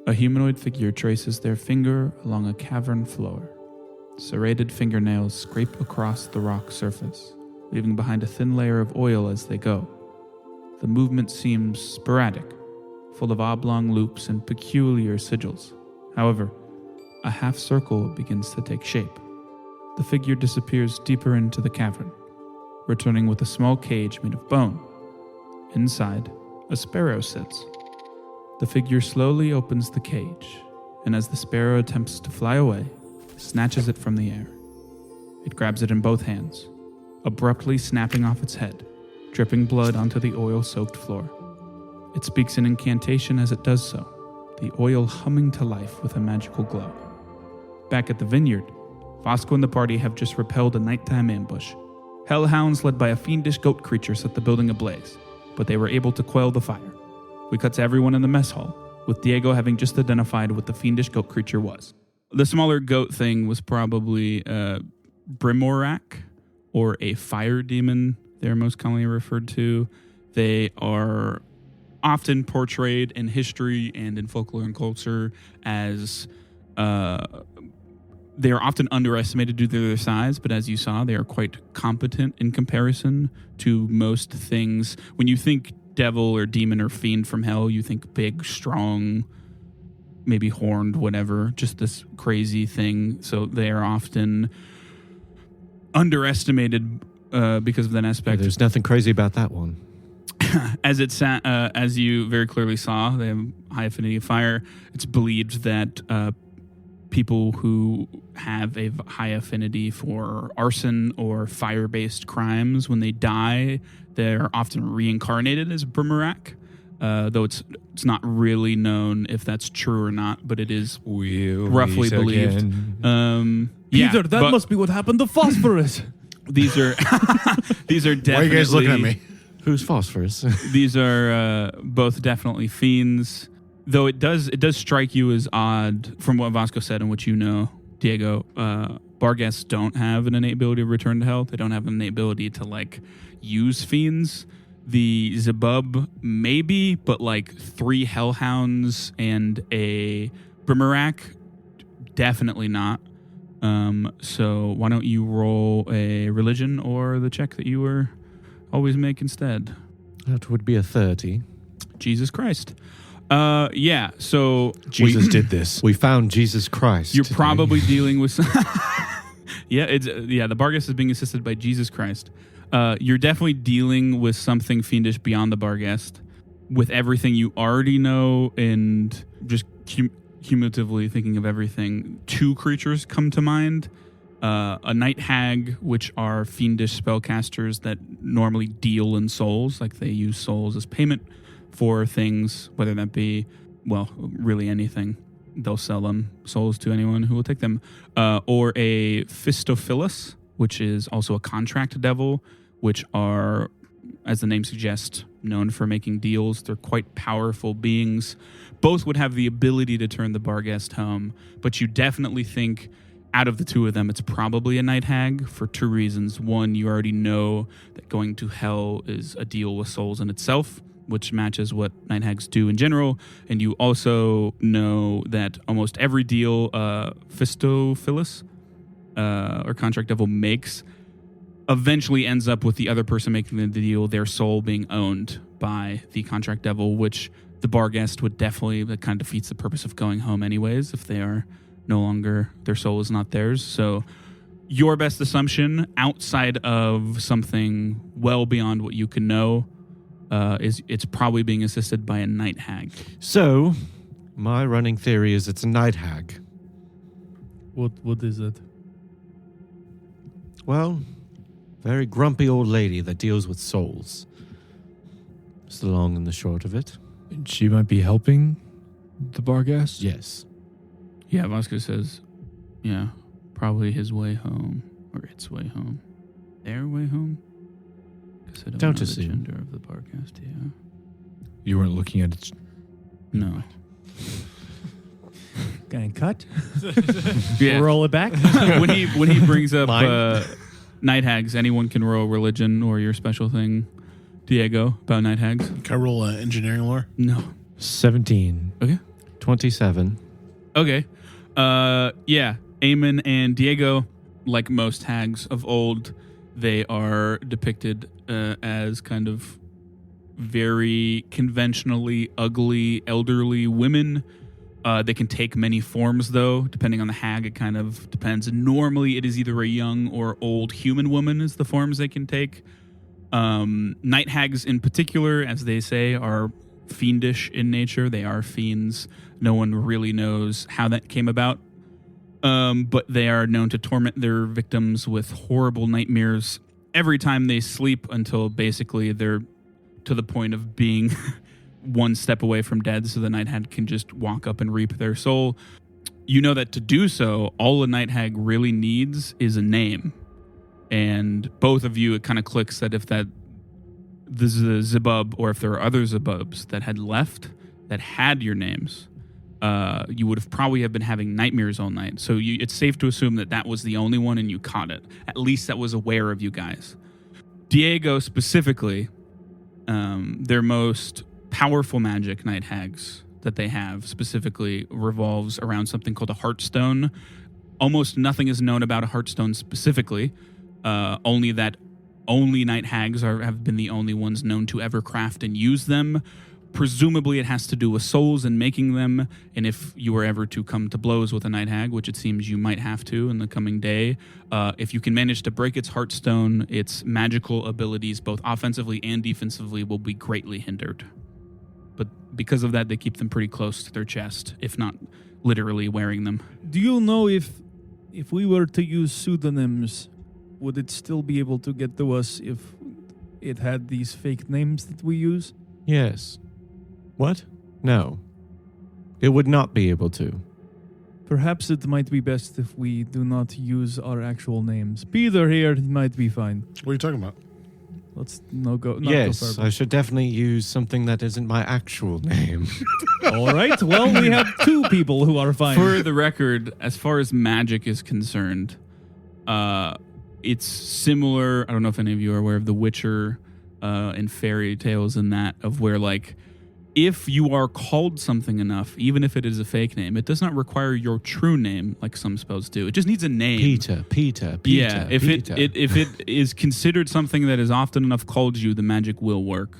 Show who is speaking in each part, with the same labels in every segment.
Speaker 1: A humanoid figure traces their finger along a cavern floor. Serrated fingernails scrape across the rock surface, leaving behind a thin layer of oil as they go. The movement seems sporadic, full of oblong loops and peculiar sigils. However, a half circle begins to take shape. The figure disappears deeper into the cavern, returning with a small cage made of bone. Inside, a sparrow sits. The figure slowly opens the cage, and as the sparrow attempts to fly away, snatches it from the air. It grabs it in both hands, abruptly snapping off its head, dripping blood onto the oil-soaked floor. It speaks an incantation as it does so, the oil humming to life with a magical glow. Back at the vineyard, Vasco and the party have just repelled a nighttime ambush. Hellhounds led by a fiendish goat creature set the building ablaze, but they were able to quell the fire. We cut to everyone in the mess hall, with Diego having just identified what the fiendish goat creature was. The smaller goat thing was probably Brimorak, or a fire demon, they're most commonly referred to. They are often portrayed in history and in folklore and culture as they are often underestimated due to their size, but as you saw, they are quite competent in comparison to most things. When you think devil or demon or fiend from hell, you think big, strong, maybe horned, whatever, just this crazy thing. So they are often underestimated because of that aspect.
Speaker 2: Yeah, there's nothing crazy about that one.
Speaker 1: As you very clearly saw, they have high affinity of fire. It's believed that people who have a high affinity for arson or fire-based crimes, when they die, they're often reincarnated as Brimorak. Though it's not really known if that's true or not, but it is roughly believed.
Speaker 3: Peter, that must be what happened to Phosphorus.
Speaker 1: These are definitely.
Speaker 4: Why are you guys looking at me?
Speaker 2: Who's Phosphorus?
Speaker 1: These are both definitely fiends. Though it does strike you as odd from what Vasco said and what you know, Diego. Barghests don't have an innate ability to return to hell. They don't have an innate ability to use fiends. The Zebub maybe, but 3 hellhounds and a Brimorak, definitely not. So why don't you roll a religion or the check that you were always make instead?
Speaker 2: That would be a 30.
Speaker 1: Jesus Christ. Yeah, so
Speaker 4: Jesus did this.
Speaker 2: We found Jesus Christ.
Speaker 1: You're
Speaker 2: today.
Speaker 1: probably dealing with the Barghest is being assisted by Jesus Christ. You're definitely dealing with something fiendish beyond the Barghest. With everything you already know and just cumulatively thinking of everything, 2 creatures come to mind. A night hag, which are fiendish spellcasters that normally deal in souls, they use souls as payment for things, whether that be, really anything. They'll sell them souls to anyone who will take them. Or a Fistophilus, which is also a contract devil, which are, as the name suggests, known for making deals. They're quite powerful beings. Both would have the ability to turn the Barghest home, but you definitely think out of the 2 of them, it's probably a night hag for 2 reasons. One, you already know that going to hell is a deal with souls in itself, which matches what night hags do in general. And you also know that almost every deal Fistophilus or contract devil makes eventually ends up with the other person making the deal, their soul being owned by the contract devil, which the Barghest would definitely, that kind of defeats the purpose of going home anyways if they are no longer, their soul is not theirs. So your best assumption outside of something well beyond what you can know is it's probably being assisted by a night hag.
Speaker 2: So, my running theory is it's a night hag.
Speaker 3: What is it?
Speaker 2: Well, very grumpy old lady that deals with souls. It's the long and the short of it.
Speaker 5: She might be helping the Barghest?
Speaker 2: Yes.
Speaker 1: Yeah, Vasco says, yeah, probably his way home, or its way home. Their way home? Because I don't know
Speaker 2: assume.
Speaker 1: the gender of the Barghest, yeah.
Speaker 5: You weren't looking at it?
Speaker 1: No.
Speaker 3: Getting cut?
Speaker 1: Yeah.
Speaker 3: Roll it back?
Speaker 1: when he brings up night hags, anyone can roll religion or your special thing, Diego, about night hags.
Speaker 4: Can I roll engineering lore?
Speaker 1: No.
Speaker 5: 17.
Speaker 1: Okay.
Speaker 2: 27.
Speaker 1: Okay. Yeah. Eamon and Diego, like most hags of old, they are depicted as kind of very conventionally ugly, elderly women. They can take many forms, though, depending on the hag. It kind of depends. Normally, it is either a young or old human woman is the forms they can take. Night hags in particular, as they say, are fiendish in nature. They are fiends. No one really knows how that came about. But they are known to torment their victims with horrible nightmares every time they sleep until basically they're to the point of being one step away from dead, so the night hag can just walk up and reap their soul. You know that to do so, all a night hag really needs is a name. And both of you, it kind of clicks that if the Zebub, or if there are other Zebubs that had left that had your names, you would have probably been having nightmares all night. So it's safe to assume that was the only one and you caught it. At least that was aware of you guys. Diego specifically, their most powerful magic, night hags, that they have specifically revolves around something called a Heartstone. Almost nothing is known about a Heartstone specifically. Only night hags have been the only ones known to ever craft and use them. Presumably it has to do with souls and making them, and if you were ever to come to blows with a night hag, which it seems you might have to in the coming day, if you can manage to break its Heartstone, its magical abilities, both offensively and defensively, will be greatly hindered. But because of that, they keep them pretty close to their chest, if not literally wearing them.
Speaker 3: Do you know if we were to use pseudonyms, would it still be able to get to us if it had these fake names that we use?
Speaker 2: Yes. What? No. It would not be able to.
Speaker 3: Perhaps it might be best if we do not use our actual names. Peter here might be fine.
Speaker 4: What are you talking about?
Speaker 3: Let's not go
Speaker 2: Yes,
Speaker 3: further.
Speaker 2: I should definitely use something that isn't my actual name.
Speaker 3: All right. Well, we have two people who are fine.
Speaker 1: For the record, as far as magic is concerned, it's similar. I don't know if any of you are aware of The Witcher and fairy tales and that, of where, like, if you are called something enough, even if it is a fake name, it does not require your true name like some spells do. It just needs a name.
Speaker 2: Peter.
Speaker 1: Yeah, if
Speaker 2: Peter.
Speaker 1: if it is considered something that is often enough called you, the magic will work.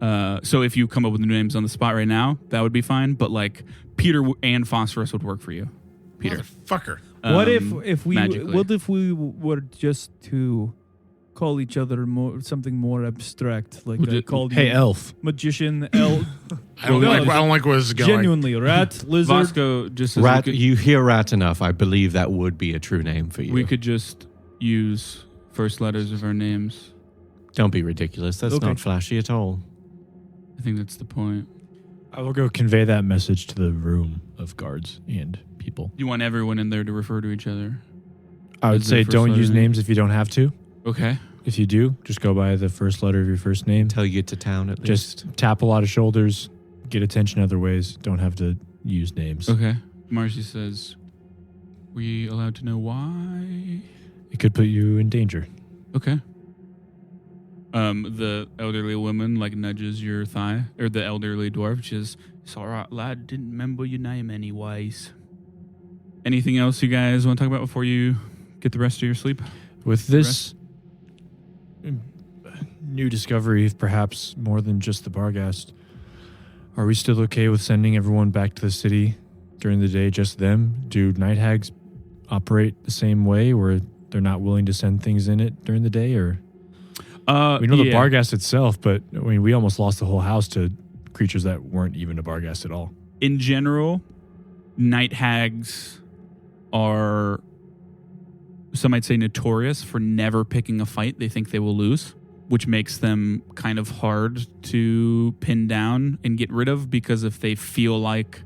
Speaker 1: So if you come up with new names on the spot right now, that would be fine. But like Peter and Phosphorus would work for you. Peter.
Speaker 4: Motherfucker.
Speaker 3: What if we
Speaker 1: magically.
Speaker 3: what if we were just to call each other something more abstract, like I called
Speaker 5: Hey,
Speaker 3: you
Speaker 5: elf.
Speaker 3: magician, elf,
Speaker 4: I don't like where this is going.
Speaker 3: genuinely rat, lizard.
Speaker 1: Vasco just says
Speaker 2: Rat,
Speaker 1: we could,
Speaker 2: you hear rat enough, I believe that would be a true name for you.
Speaker 1: we could just use first letters of our names.
Speaker 2: Don't be ridiculous. That's
Speaker 3: Okay.
Speaker 2: not flashy at all.
Speaker 1: I think that's the point.
Speaker 5: I will go convey that message to the room of guards and people.
Speaker 1: You want everyone in there to refer to each other.
Speaker 5: I would
Speaker 1: Is there
Speaker 5: say
Speaker 1: first
Speaker 5: don't
Speaker 1: letter
Speaker 5: use
Speaker 1: name?
Speaker 5: names if you don't have to.
Speaker 1: Okay.
Speaker 5: If you do, just go by the first letter of your first name.
Speaker 2: Until you get to town at least.
Speaker 5: Just tap a lot of shoulders, get attention other ways. Don't have to use names.
Speaker 1: Okay. Marcy says, we allowed to know why?
Speaker 5: It could put you in danger.
Speaker 1: Okay. The elderly woman like nudges your thigh, or the elderly dwarf. She says, "It's all right, lad. Didn't remember your name anyways." Anything else you guys want to talk about before you get the rest of your sleep?
Speaker 5: With this new discovery, perhaps more than just the Barghest, are we still okay with sending everyone back to the city during the day, just them? Do night hags operate the same way, where they're not willing to send things in it during the day? Or we know the Barghest itself, but I mean, we almost lost the whole house to creatures that weren't even a Barghest at all.
Speaker 1: In general, night hags are, some might say, notorious for never picking a fight they think they will lose, which makes them kind of hard to pin down and get rid of, because if they feel like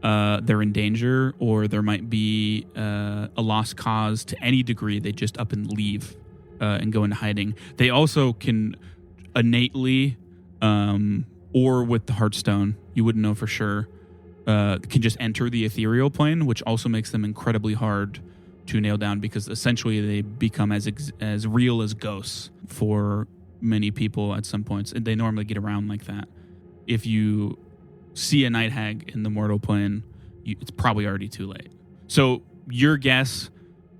Speaker 1: they're in danger or there might be a lost cause to any degree, they just up and leave and go into hiding. They also can innately, or with the Heartstone, you wouldn't know for sure, can just enter the ethereal plane, which also makes them incredibly hard to nail down, because essentially they become as real as ghosts for many people at some points, and they normally get around like that. If you see a night hag in the mortal plane, it's probably already too late. So your guess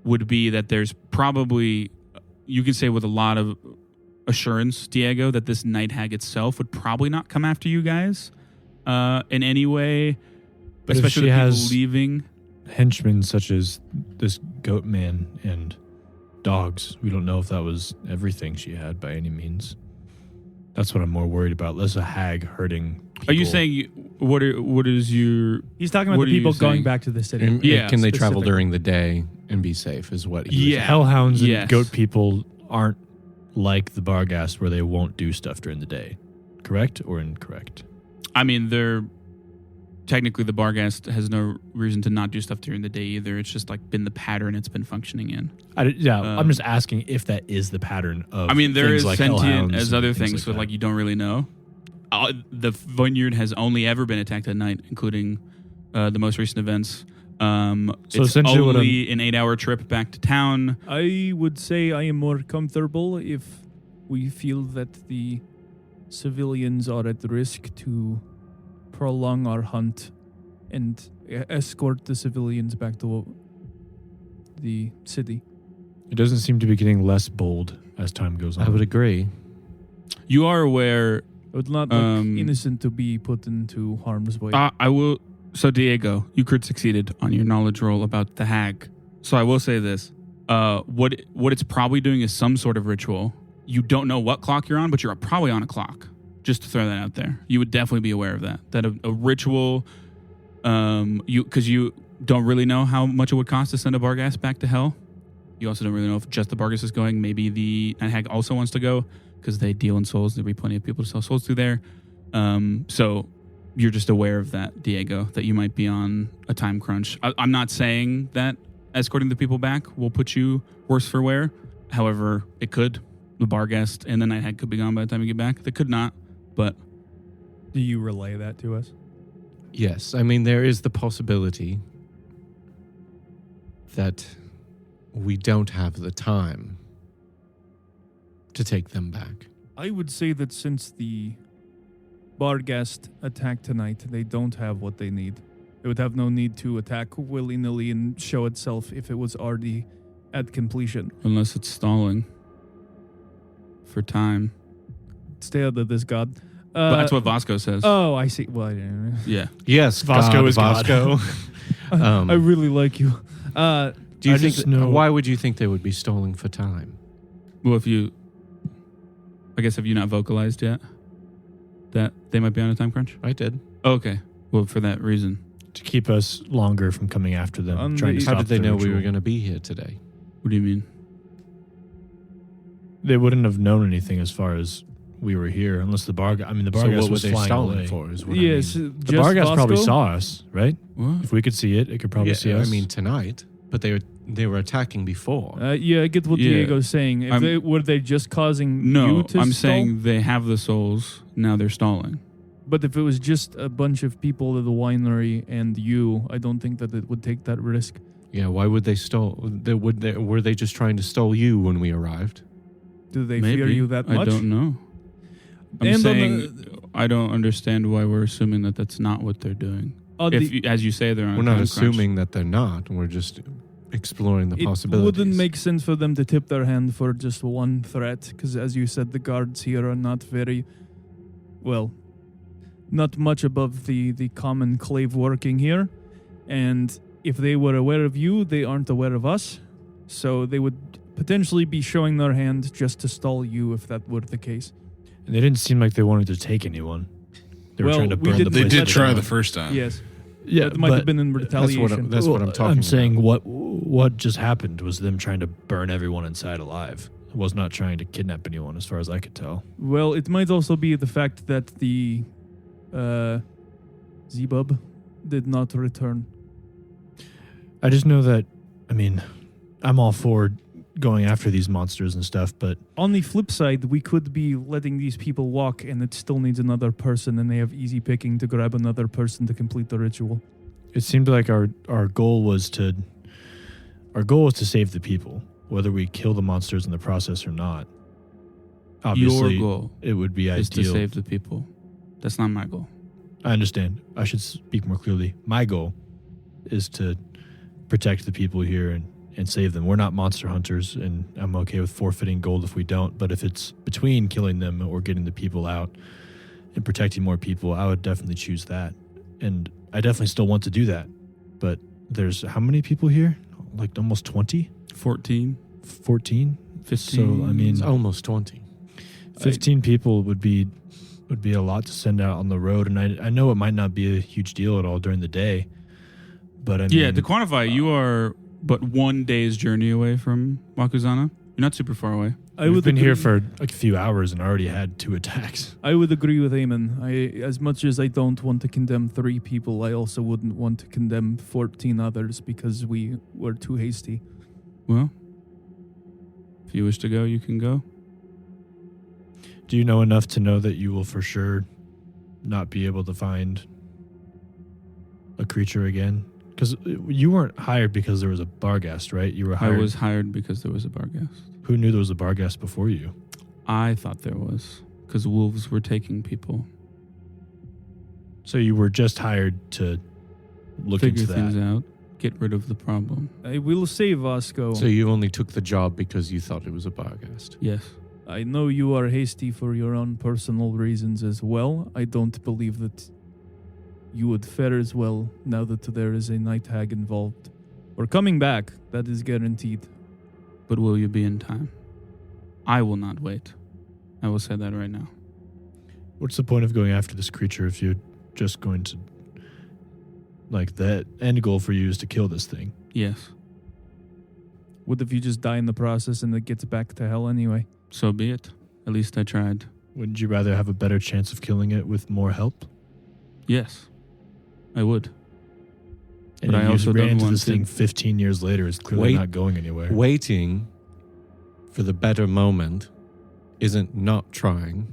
Speaker 1: would be that there's probably, you can say with a lot of assurance, Diego, that this night hag itself would probably not come after you guys in any way,
Speaker 5: But if
Speaker 1: especially
Speaker 5: she
Speaker 1: the people
Speaker 5: has
Speaker 1: leaving.
Speaker 5: henchmen such as this goat man and dogs, we don't know if that was everything she had by any means. That's what I'm more worried about. Less a hag hurting people.
Speaker 1: Are you saying what is your?
Speaker 3: He's talking about
Speaker 1: What
Speaker 3: the
Speaker 1: are you
Speaker 3: people going
Speaker 1: saying?
Speaker 3: back to the city.
Speaker 2: And
Speaker 1: Yeah,
Speaker 2: can they travel
Speaker 3: specifically.
Speaker 2: during the day and be safe? Is what? He was
Speaker 1: Yeah.
Speaker 5: hellhounds and
Speaker 1: Yes.
Speaker 5: goat people aren't like the Barghest where they won't do stuff during the day. Correct or incorrect?
Speaker 1: I mean, they're technically the Barghest has no reason to not do stuff during the day either. It's just like been the pattern it's been functioning in.
Speaker 5: I'm just asking if that is the pattern of.
Speaker 1: I mean, there
Speaker 5: things
Speaker 1: is
Speaker 5: like
Speaker 1: sentient
Speaker 5: hellhounds
Speaker 1: as
Speaker 5: and
Speaker 1: other things, so
Speaker 5: that.
Speaker 1: like you don't really know. The vineyard has only ever been attacked at night, including the most recent events.
Speaker 5: So
Speaker 1: It's
Speaker 5: essentially what
Speaker 1: only an 8-hour trip back to town.
Speaker 3: I would say I am more comfortable if we feel that the civilians are at risk to prolong our hunt and escort the civilians back to the city.
Speaker 5: It doesn't seem to be getting less bold as time goes on.
Speaker 2: I would agree.
Speaker 1: You are aware.
Speaker 3: I would not like innocent to be put into harm's way.
Speaker 1: I will. So Diego, you could succeeded on your knowledge roll about the hag. So I will say this: what it's probably doing is some sort of ritual. You don't know what clock you're on, but you're probably on a clock. Just to throw that out there, you would definitely be aware of that. That a ritual, because you don't really know how much it would cost to send a Barghest back to hell. You also don't really know if just the Barghest is going. Maybe the night hag also wants to go because they deal in souls. There'll be plenty of people to sell souls through there. So you're just aware of that, Diego, that you might be on a time crunch. I'm not saying that escorting the people back will put you worse for wear. However, it could. The Barghest and the night hag could be gone by the time you get back. They could not, but
Speaker 3: Do you relay that to us?
Speaker 2: Yes, I mean there is the possibility that we don't have the time to take them back.
Speaker 3: I would say that since the Barghest attacked tonight, they don't have what they need. It would have no need to attack willy-nilly and show itself if it was already at completion.
Speaker 1: unless it's stalling for time.
Speaker 3: Stay out of this, God.
Speaker 1: But that's what Vasco says.
Speaker 3: Oh, I see. Well, yeah.
Speaker 1: Yeah.
Speaker 2: Yes,
Speaker 5: Vasco
Speaker 2: God,
Speaker 5: is God.
Speaker 2: Vasco.
Speaker 3: I really like you.
Speaker 2: Do you
Speaker 5: I
Speaker 2: think?
Speaker 5: just know-
Speaker 2: Why would you think they would be stalling for time?
Speaker 1: Well, I guess have you not vocalized yet that they might be on a time crunch?
Speaker 2: I did.
Speaker 1: Oh, okay. Well, for that reason.
Speaker 5: to keep us longer from coming after them.
Speaker 3: On
Speaker 5: Trying
Speaker 3: the-
Speaker 5: to
Speaker 2: How
Speaker 5: stop
Speaker 2: did they
Speaker 5: the
Speaker 2: know we
Speaker 5: ritual.
Speaker 2: were going to be here today?
Speaker 1: What do you mean?
Speaker 5: They wouldn't have known anything as far as we were here, unless the Barghest. I mean, the
Speaker 2: So
Speaker 5: Barghest
Speaker 2: what were
Speaker 5: was
Speaker 2: they
Speaker 5: flying
Speaker 2: stalling
Speaker 5: away.
Speaker 2: for? Is what
Speaker 3: Yes,
Speaker 2: I mean.
Speaker 5: The Barghest probably
Speaker 3: Vasco?
Speaker 5: saw us, right?
Speaker 1: What?
Speaker 5: If we could see it, it could probably see us.
Speaker 2: I mean tonight, but they were attacking before.
Speaker 3: Yeah, I get what
Speaker 1: Yeah.
Speaker 3: Diego's saying. If were they just causing
Speaker 1: No,
Speaker 3: you to
Speaker 1: I'm
Speaker 3: stall?
Speaker 1: saying they have the souls. Now they're stalling.
Speaker 3: But if it was just a bunch of people at the winery and you, I don't think that it would take that risk.
Speaker 2: Yeah, why would they stall? Were they just trying to stall you when we arrived?
Speaker 3: Do they
Speaker 1: Maybe.
Speaker 3: fear you that much?
Speaker 1: I don't know. I'm
Speaker 3: And on
Speaker 1: saying I don't understand why we're assuming that that's not what they're doing. As you say, they're on
Speaker 2: We're
Speaker 1: a
Speaker 2: not
Speaker 1: time
Speaker 2: assuming that they're not. We're just exploring the
Speaker 3: it
Speaker 2: possibilities.
Speaker 3: wouldn't make sense for them to tip their hand for just one threat, because as you said, the guards here are not very, well, not much above the common clave working here. And if they were aware of you, they aren't aware of us. So they would potentially be showing their hand just to stall you if that were the case.
Speaker 5: And they didn't seem like they wanted to take anyone. They were
Speaker 3: Well,
Speaker 5: trying to
Speaker 3: we
Speaker 5: burn the
Speaker 3: didn't
Speaker 5: place
Speaker 4: They
Speaker 3: let
Speaker 4: did
Speaker 3: them
Speaker 4: try
Speaker 3: know.
Speaker 4: the first time.
Speaker 3: Yes.
Speaker 5: Yeah,
Speaker 3: That might have
Speaker 5: but-
Speaker 3: been in retaliation.
Speaker 2: That's what I'm talking
Speaker 5: I'm saying
Speaker 2: about.
Speaker 5: what just happened was them trying to burn everyone inside alive. It was not trying to kidnap anyone, as far as I could tell.
Speaker 3: Well, it might also be the fact that the Zebub did not return.
Speaker 5: I just know that, I mean, I'm all for going after these monsters and stuff, but
Speaker 3: On the flip side, we could be letting these people walk and it still needs another person, and they have easy picking to grab another person to complete the ritual.
Speaker 5: it seemed like our goal was to save the people, whether we kill the monsters in the process or not. Obviously,
Speaker 1: Your goal
Speaker 5: it would be
Speaker 1: is to
Speaker 5: ideal.
Speaker 1: save the people. That's not my goal.
Speaker 5: I understand. I should speak more clearly. My goal is to protect the people here and save them. We're not monster hunters, and I'm okay with forfeiting gold if we don't. But if it's between killing them or getting the people out and protecting more people, I would definitely choose that. And I definitely still want to do that. But there's how many people here? Like almost 20?
Speaker 1: 14.
Speaker 5: 14?
Speaker 1: 15.
Speaker 5: So, I mean,
Speaker 2: It's almost 20.
Speaker 5: 15 people would be a lot to send out on the road. And I know it might not be a huge deal at all during the day. But I mean,
Speaker 1: Yeah, to quantify, you are but 1 day's journey away from Wakuzana. You're not super far away.
Speaker 5: We've been here for a few hours and already had 2 attacks.
Speaker 3: I would agree with Eamon. As much as I don't want to condemn 3 people, I also wouldn't want to condemn 14 others because we were too hasty.
Speaker 1: Well, if you wish to go, you can go.
Speaker 5: Do you know enough to know that you will for sure not be able to find a creature again? Because you weren't hired because there was a Barghest, right? You were hired.
Speaker 1: I was hired because there was a Barghest.
Speaker 5: Who knew there was a Barghest before you?
Speaker 1: I thought there was, because wolves were taking people.
Speaker 5: So you were just hired to look
Speaker 1: Figure
Speaker 5: into
Speaker 1: things
Speaker 5: that.
Speaker 1: out, get rid of the problem.
Speaker 3: I will say, Vasco,
Speaker 2: So you only took the job because you thought it was a Barghest.
Speaker 1: Yes.
Speaker 3: I know you are hasty for your own personal reasons as well. I don't believe that you would fare as well now that there is a night hag involved. We're coming back. That is guaranteed.
Speaker 1: But will you be in time? I will not wait. I will say that right now.
Speaker 5: What's the point of going after this creature if you're just going to... Like, the end goal for you is to kill this thing.
Speaker 1: Yes.
Speaker 3: What if you just die in the process and it gets back to hell anyway?
Speaker 1: So be it. At least I tried.
Speaker 5: Wouldn't you rather have a better chance of killing it with more help?
Speaker 1: Yes. I would.
Speaker 5: And
Speaker 1: But I
Speaker 5: you
Speaker 1: also
Speaker 5: ran
Speaker 1: don't
Speaker 5: into
Speaker 1: want
Speaker 5: this
Speaker 1: to-
Speaker 5: thing 15 years later. It's clearly
Speaker 2: Wait-
Speaker 5: not going anywhere.
Speaker 2: Waiting for the better moment isn't not trying.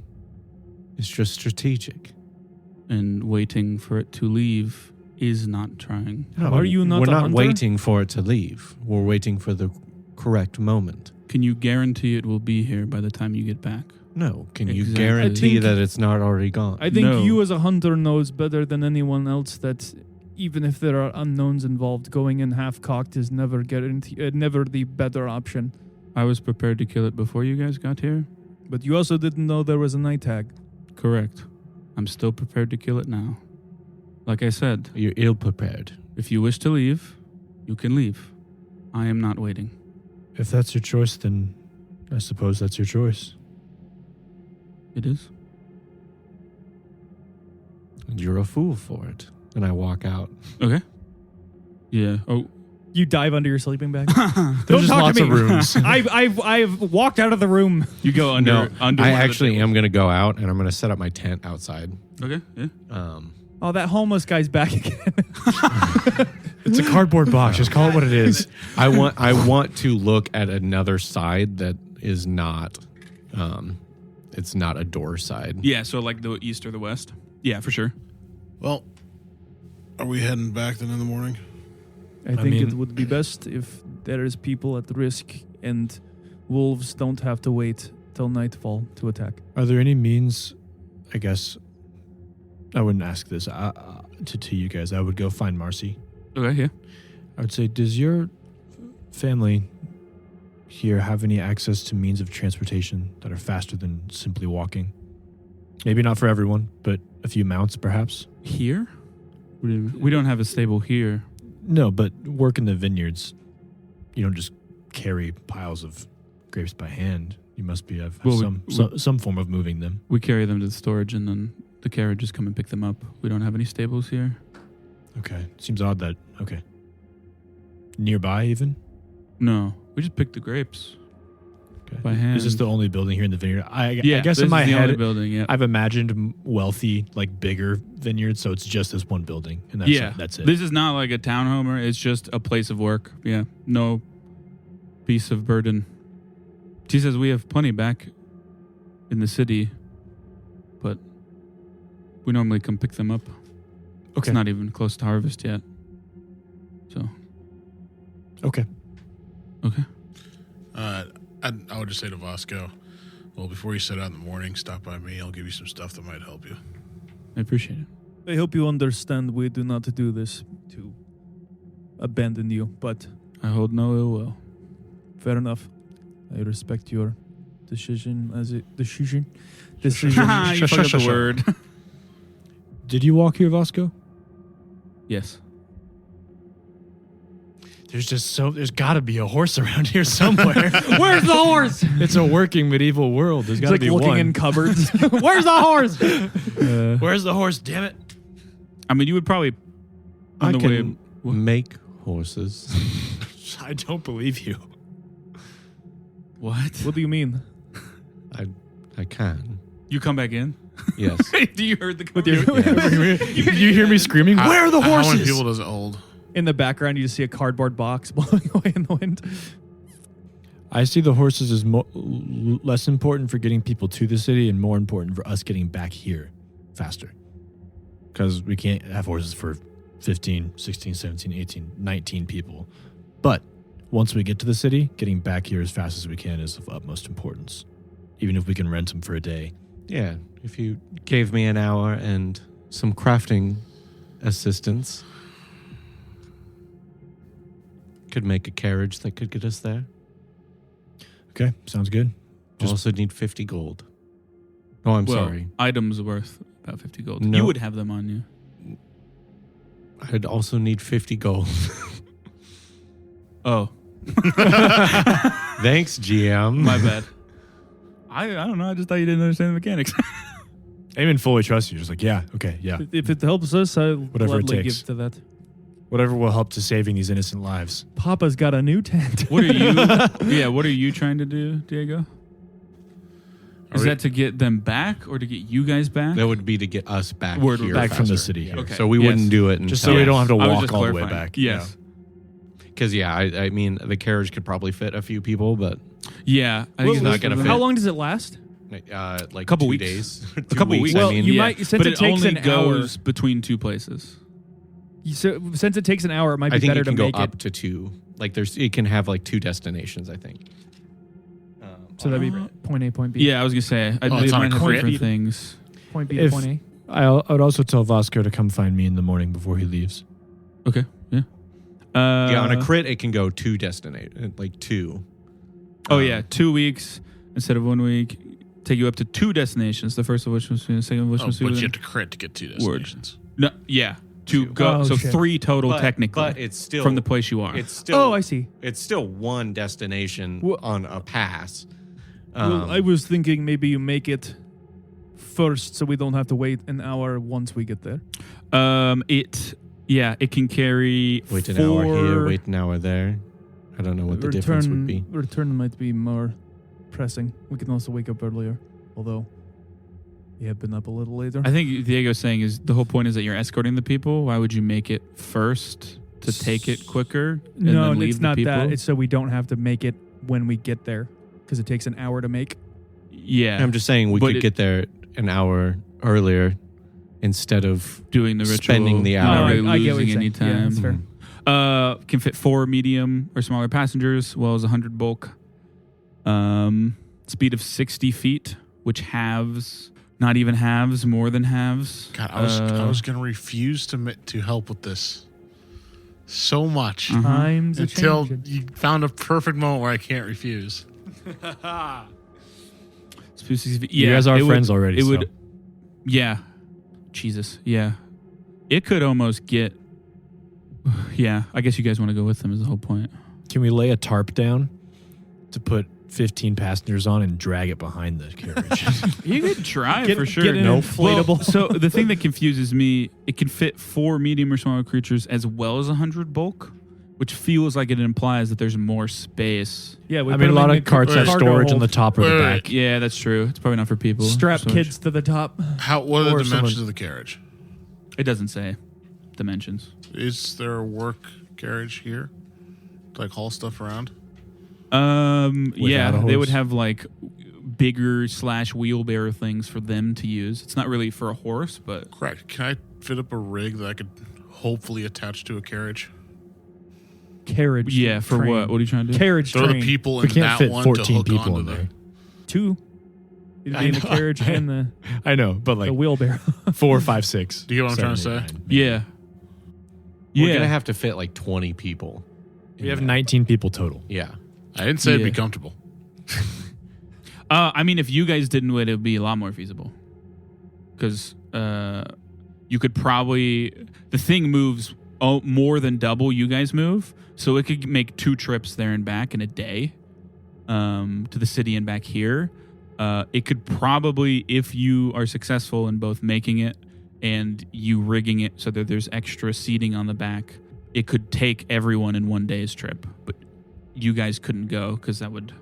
Speaker 2: It's just strategic.
Speaker 1: And waiting for it to leave is not trying.
Speaker 3: Are you not
Speaker 2: We're
Speaker 3: a
Speaker 2: not
Speaker 3: hunter?
Speaker 2: waiting for it to leave. We're waiting for the correct moment.
Speaker 1: Can you guarantee it will be here by the time you get back?
Speaker 2: No. Can you
Speaker 1: Exactly.
Speaker 2: guarantee
Speaker 3: I think-
Speaker 2: that it's not already gone?
Speaker 3: I think
Speaker 1: No.
Speaker 3: you as a hunter knows better than anyone else that even if there are unknowns involved, going in half-cocked is never never the better option.
Speaker 1: I was prepared to kill it before you guys got here.
Speaker 3: But you also didn't know there was a night hag.
Speaker 1: Correct. I'm still prepared to kill it now. Like I said,
Speaker 2: You're ill prepared.
Speaker 1: if you wish to leave, you can leave. I am not waiting.
Speaker 5: If that's your choice, then I suppose that's your choice.
Speaker 1: It is.
Speaker 2: And you're a fool for it. And I walk out.
Speaker 1: Okay. Yeah. Oh.
Speaker 3: You dive under your sleeping bag.
Speaker 5: There's
Speaker 3: Don't
Speaker 5: just
Speaker 3: talk
Speaker 5: lots
Speaker 3: to
Speaker 5: of
Speaker 3: me.
Speaker 5: rooms.
Speaker 3: I've walked out of the room.
Speaker 1: You go under.
Speaker 2: No,
Speaker 1: under
Speaker 2: I
Speaker 1: one of the
Speaker 2: actually
Speaker 1: tables.
Speaker 2: am going to go out and I'm going to set up my tent outside.
Speaker 1: Okay. Yeah.
Speaker 3: Oh, that homeless guy's back again.
Speaker 5: It's a cardboard box. Just call it what it is.
Speaker 2: I want to look at another side that is not, it's not a door side.
Speaker 1: Yeah. So like the east or the west. Yeah, for sure.
Speaker 4: Well, are we heading back then in the morning?
Speaker 3: I think
Speaker 5: mean-
Speaker 3: it would be best if there is people at risk and wolves don't have to wait till nightfall to attack.
Speaker 5: Are there any means, I guess, I wouldn't ask this to you guys. I would go find Marce.
Speaker 1: Okay. Yeah.
Speaker 5: I would say, does your family here have any access to means of transportation that are faster than simply walking? Maybe not for everyone, but a few mounts perhaps?
Speaker 1: Here? We don't have a stable here.
Speaker 5: No, but work in the vineyards. You don't just carry piles of grapes by hand. You must be have
Speaker 1: Well,
Speaker 5: some form of moving them.
Speaker 1: We carry them to the storage and then the carriages come and pick them up. We don't have any stables here.
Speaker 5: Okay. Seems odd that, okay. Nearby even?
Speaker 1: No. We just pick the grapes.
Speaker 5: Okay.
Speaker 1: By hand.
Speaker 5: Is this the only building here in the vineyard? I
Speaker 1: Yeah.
Speaker 5: guess
Speaker 1: this
Speaker 5: in my
Speaker 1: is the only
Speaker 5: head,
Speaker 1: building. Yeah.
Speaker 5: I've imagined wealthy, like bigger vineyards, so it's just this one building, and that's it.
Speaker 1: This is not like a townhome or it's just a place of work. Yeah. No piece of burden. She says we have plenty back in the city, but we normally come pick them up.
Speaker 5: Okay.
Speaker 1: It's not even close to harvest yet. So,
Speaker 5: Okay.
Speaker 1: okay.
Speaker 4: I would just say to Vasco, well, before you set out in the morning, stop by me. I'll give you some stuff that might help you.
Speaker 1: I appreciate it.
Speaker 3: I hope you understand we do not do this to abandon you, but
Speaker 1: I hold no ill will.
Speaker 3: fair enough. I respect your decision as a decision.
Speaker 1: You fucked up the word.
Speaker 5: Did you walk here, Vasco?
Speaker 1: Yes.
Speaker 5: There's got to be a horse around here somewhere.
Speaker 3: Where's the horse?
Speaker 5: It's a working medieval world. There's
Speaker 3: It's
Speaker 5: got to
Speaker 3: like
Speaker 5: be
Speaker 3: looking
Speaker 5: one.
Speaker 3: in cupboards. Where's the horse?
Speaker 5: Where's the horse? Damn it!
Speaker 1: I mean, you would probably
Speaker 2: I
Speaker 1: on the way.
Speaker 2: can make horses.
Speaker 5: I don't believe you.
Speaker 1: What?
Speaker 3: What do you mean?
Speaker 2: I can.
Speaker 1: You come back in?
Speaker 2: Yes.
Speaker 1: Do you heard the
Speaker 3: With your,
Speaker 5: You hear me screaming? Where are the
Speaker 4: How
Speaker 5: horses?
Speaker 4: many people does it hold?
Speaker 3: in the background, you just see a cardboard box blowing away in the wind.
Speaker 5: I see the horses as less important for getting people to the city and more important for us getting back here faster. Because we can't have horses for 15, 16, 17, 18, 19 people. But once we get to the city, getting back here as fast as we can is of utmost importance. Even if we can rent them for a day.
Speaker 2: Yeah. If you gave me an hour and some crafting assistance, could make a carriage that could get us there.
Speaker 5: Okay, sounds good.
Speaker 2: I also need 50 gold. Oh, I'm
Speaker 1: well,
Speaker 2: sorry.
Speaker 1: Items worth about 50 gold.
Speaker 2: No.
Speaker 1: You would have them on you.
Speaker 2: I'd also need 50 gold.
Speaker 1: Oh.
Speaker 2: Thanks, GM.
Speaker 1: My bad. I don't know. I just thought you didn't understand the mechanics.
Speaker 5: Eamon fully trusts you. Just like, yeah, okay, yeah.
Speaker 3: If it helps us, I'll
Speaker 5: Whatever it
Speaker 3: gladly
Speaker 5: takes.
Speaker 3: give to that.
Speaker 5: Whatever will help to saving these innocent lives.
Speaker 3: Papa's got a new tent.
Speaker 1: What are you? Yeah, what are you trying to do, Diego? Is that to get them back or to get you guys back?
Speaker 2: That would be to get us back
Speaker 1: Word
Speaker 2: here
Speaker 5: back from the
Speaker 2: faster.
Speaker 5: city
Speaker 2: Yeah.
Speaker 5: here.
Speaker 1: Okay.
Speaker 2: So we
Speaker 1: Yes.
Speaker 2: wouldn't do it until...
Speaker 5: Just so we don't have to
Speaker 1: I was
Speaker 5: walk
Speaker 1: just
Speaker 5: all the way
Speaker 1: clarifying.
Speaker 5: back.
Speaker 1: Yes.
Speaker 2: Because, I mean, the carriage could probably fit a few people, but
Speaker 1: Yeah. I think
Speaker 2: it's not going to fit.
Speaker 3: How long does it last?
Speaker 2: Like
Speaker 1: Couple
Speaker 2: 2
Speaker 1: weeks.
Speaker 2: days.
Speaker 1: A couple weeks.
Speaker 3: Well,
Speaker 2: I mean,
Speaker 3: you
Speaker 1: yeah.
Speaker 3: might- since
Speaker 1: but
Speaker 3: it takes
Speaker 1: only
Speaker 3: an
Speaker 1: goes between two places.
Speaker 3: Since it takes an hour, it might be
Speaker 2: I think
Speaker 3: better
Speaker 2: it can
Speaker 3: to
Speaker 2: go
Speaker 3: make
Speaker 2: up
Speaker 3: it.
Speaker 2: to 2. Like, it can have like 2 destinations, I think.
Speaker 3: So that'd be point A, point B.
Speaker 1: Yeah, I was gonna say. I believe
Speaker 4: it's on a
Speaker 1: mine have
Speaker 4: crit?
Speaker 1: different things.
Speaker 3: Point B to
Speaker 5: If-
Speaker 3: point A.
Speaker 5: I would also tell Vasco to come find me in the morning before he leaves.
Speaker 1: Okay. Yeah.
Speaker 2: Yeah, on a crit, it can go 2 destinations, like 2.
Speaker 1: Oh yeah, 2 weeks instead of 1 week. Take you up to 2 destinations. The first of which was the second of which
Speaker 4: Oh,
Speaker 1: was
Speaker 4: but you have to crit to get 2 destinations.
Speaker 1: No, yeah, 2 go.
Speaker 3: Oh,
Speaker 1: so
Speaker 3: shit.
Speaker 1: 3 total
Speaker 2: But
Speaker 1: technically
Speaker 2: it's still
Speaker 1: from the place you are.
Speaker 2: It's still.
Speaker 3: Oh, I see.
Speaker 2: It's still 1 destination
Speaker 3: Well-
Speaker 2: on a pass.
Speaker 3: Well, I was thinking maybe you make it first so we don't have to wait an hour once we get there.
Speaker 1: It can carry
Speaker 2: wait an
Speaker 1: 4
Speaker 2: hour here, wait an hour there. I don't know what the difference would be.
Speaker 3: Return might be more pressing. We can also wake up earlier, although we have been up a little later.
Speaker 1: I think Diego's saying is the whole point is that you're escorting the people. Why would you make it first to take it quicker? And
Speaker 3: No,
Speaker 1: then leave
Speaker 3: it's
Speaker 1: the
Speaker 3: not
Speaker 1: people?
Speaker 3: that. It's so we don't have to make it when we get there because it takes an hour to make.
Speaker 1: Yeah,
Speaker 2: I'm just saying we
Speaker 1: But
Speaker 2: could
Speaker 1: it-
Speaker 2: get there an hour earlier instead of
Speaker 1: doing the ritual,
Speaker 2: spending the
Speaker 1: not
Speaker 2: hour.
Speaker 1: really
Speaker 3: I get what
Speaker 1: losing
Speaker 3: you're
Speaker 1: any
Speaker 3: saying. Yeah,
Speaker 1: time.
Speaker 3: that's fair.
Speaker 1: Can fit 4 medium or smaller passengers, as well as 100 bulk. Speed of 60 feet, which halves, not even halves, more than halves.
Speaker 4: God, I was going to refuse to help with this so much
Speaker 1: Mhm.
Speaker 3: Times a
Speaker 4: until
Speaker 3: changing.
Speaker 4: you found a perfect moment where I can't refuse.
Speaker 1: Speed of 60 feet.
Speaker 5: You
Speaker 1: Yeah,
Speaker 5: guys are
Speaker 1: it would-
Speaker 5: friends already.
Speaker 1: It
Speaker 5: so.
Speaker 1: would, yeah. Jesus, yeah. It could almost get, yeah. I guess you guys want to go with them is the whole point.
Speaker 5: Can we lay a tarp down to put 15 passengers on and drag it behind the carriage?
Speaker 1: You could try
Speaker 3: Get-
Speaker 1: for sure.
Speaker 3: get an inflatable.
Speaker 1: Well, so the thing that confuses me, it can fit 4 medium or smaller creatures as well as 100 bulk, which feels like it implies that there's more space.
Speaker 3: Yeah, we
Speaker 5: I
Speaker 3: put
Speaker 5: mean, a
Speaker 3: them
Speaker 5: lot
Speaker 3: in
Speaker 5: of
Speaker 3: the
Speaker 5: carts have
Speaker 3: cargo
Speaker 5: storage on
Speaker 3: hold.
Speaker 5: the top or the
Speaker 4: Wait,
Speaker 5: back.
Speaker 1: Yeah, that's true. It's probably not for people.
Speaker 3: Strap
Speaker 1: Storage.
Speaker 3: kids to the top.
Speaker 4: What are
Speaker 5: Or
Speaker 4: the dimensions
Speaker 5: someone-
Speaker 4: of the carriage?
Speaker 1: It doesn't say dimensions.
Speaker 4: Is there a work carriage here to like haul stuff around?
Speaker 1: Yeah,
Speaker 5: a
Speaker 1: they would
Speaker 5: horse?
Speaker 1: have like bigger / wheelbarrow things for them to use. It's not really for a horse, but
Speaker 4: Correct. Can I fit up a rig that I could hopefully attach to a carriage?
Speaker 3: Carriage.
Speaker 1: yeah, for
Speaker 3: train.
Speaker 1: what? What are you trying to do?
Speaker 3: Carriage
Speaker 4: Throw
Speaker 3: train.
Speaker 4: the people
Speaker 5: We
Speaker 4: in
Speaker 5: can't
Speaker 4: that
Speaker 5: fit
Speaker 4: one
Speaker 5: 14
Speaker 4: to hook
Speaker 5: people
Speaker 4: onto
Speaker 5: in
Speaker 4: the.
Speaker 5: there.
Speaker 3: 2. You'd
Speaker 5: I
Speaker 3: be in the
Speaker 5: know.
Speaker 3: carriage and the
Speaker 5: I know, but like
Speaker 3: wheelbarrow.
Speaker 5: 4, 5, 6.
Speaker 4: Do you get what I'm trying to
Speaker 5: 7, 8,
Speaker 4: say?
Speaker 5: 9,
Speaker 1: Yeah.
Speaker 2: We're
Speaker 1: Yeah.
Speaker 2: gonna have to fit like 20 people.
Speaker 5: We have 19 people total.
Speaker 2: Yeah.
Speaker 4: I didn't say it'd be
Speaker 1: Yeah.
Speaker 4: comfortable.
Speaker 1: I mean, if you guys didn't wait, it would be a lot more feasible. Because you could probably... The thing moves more than double you guys move. So it could make 2 trips there and back in a day to the city and back here. It could probably, if you are successful in both making it and you rigging it so that there's extra seating on the back, it could take everyone in one day's trip. But you guys couldn't go because it would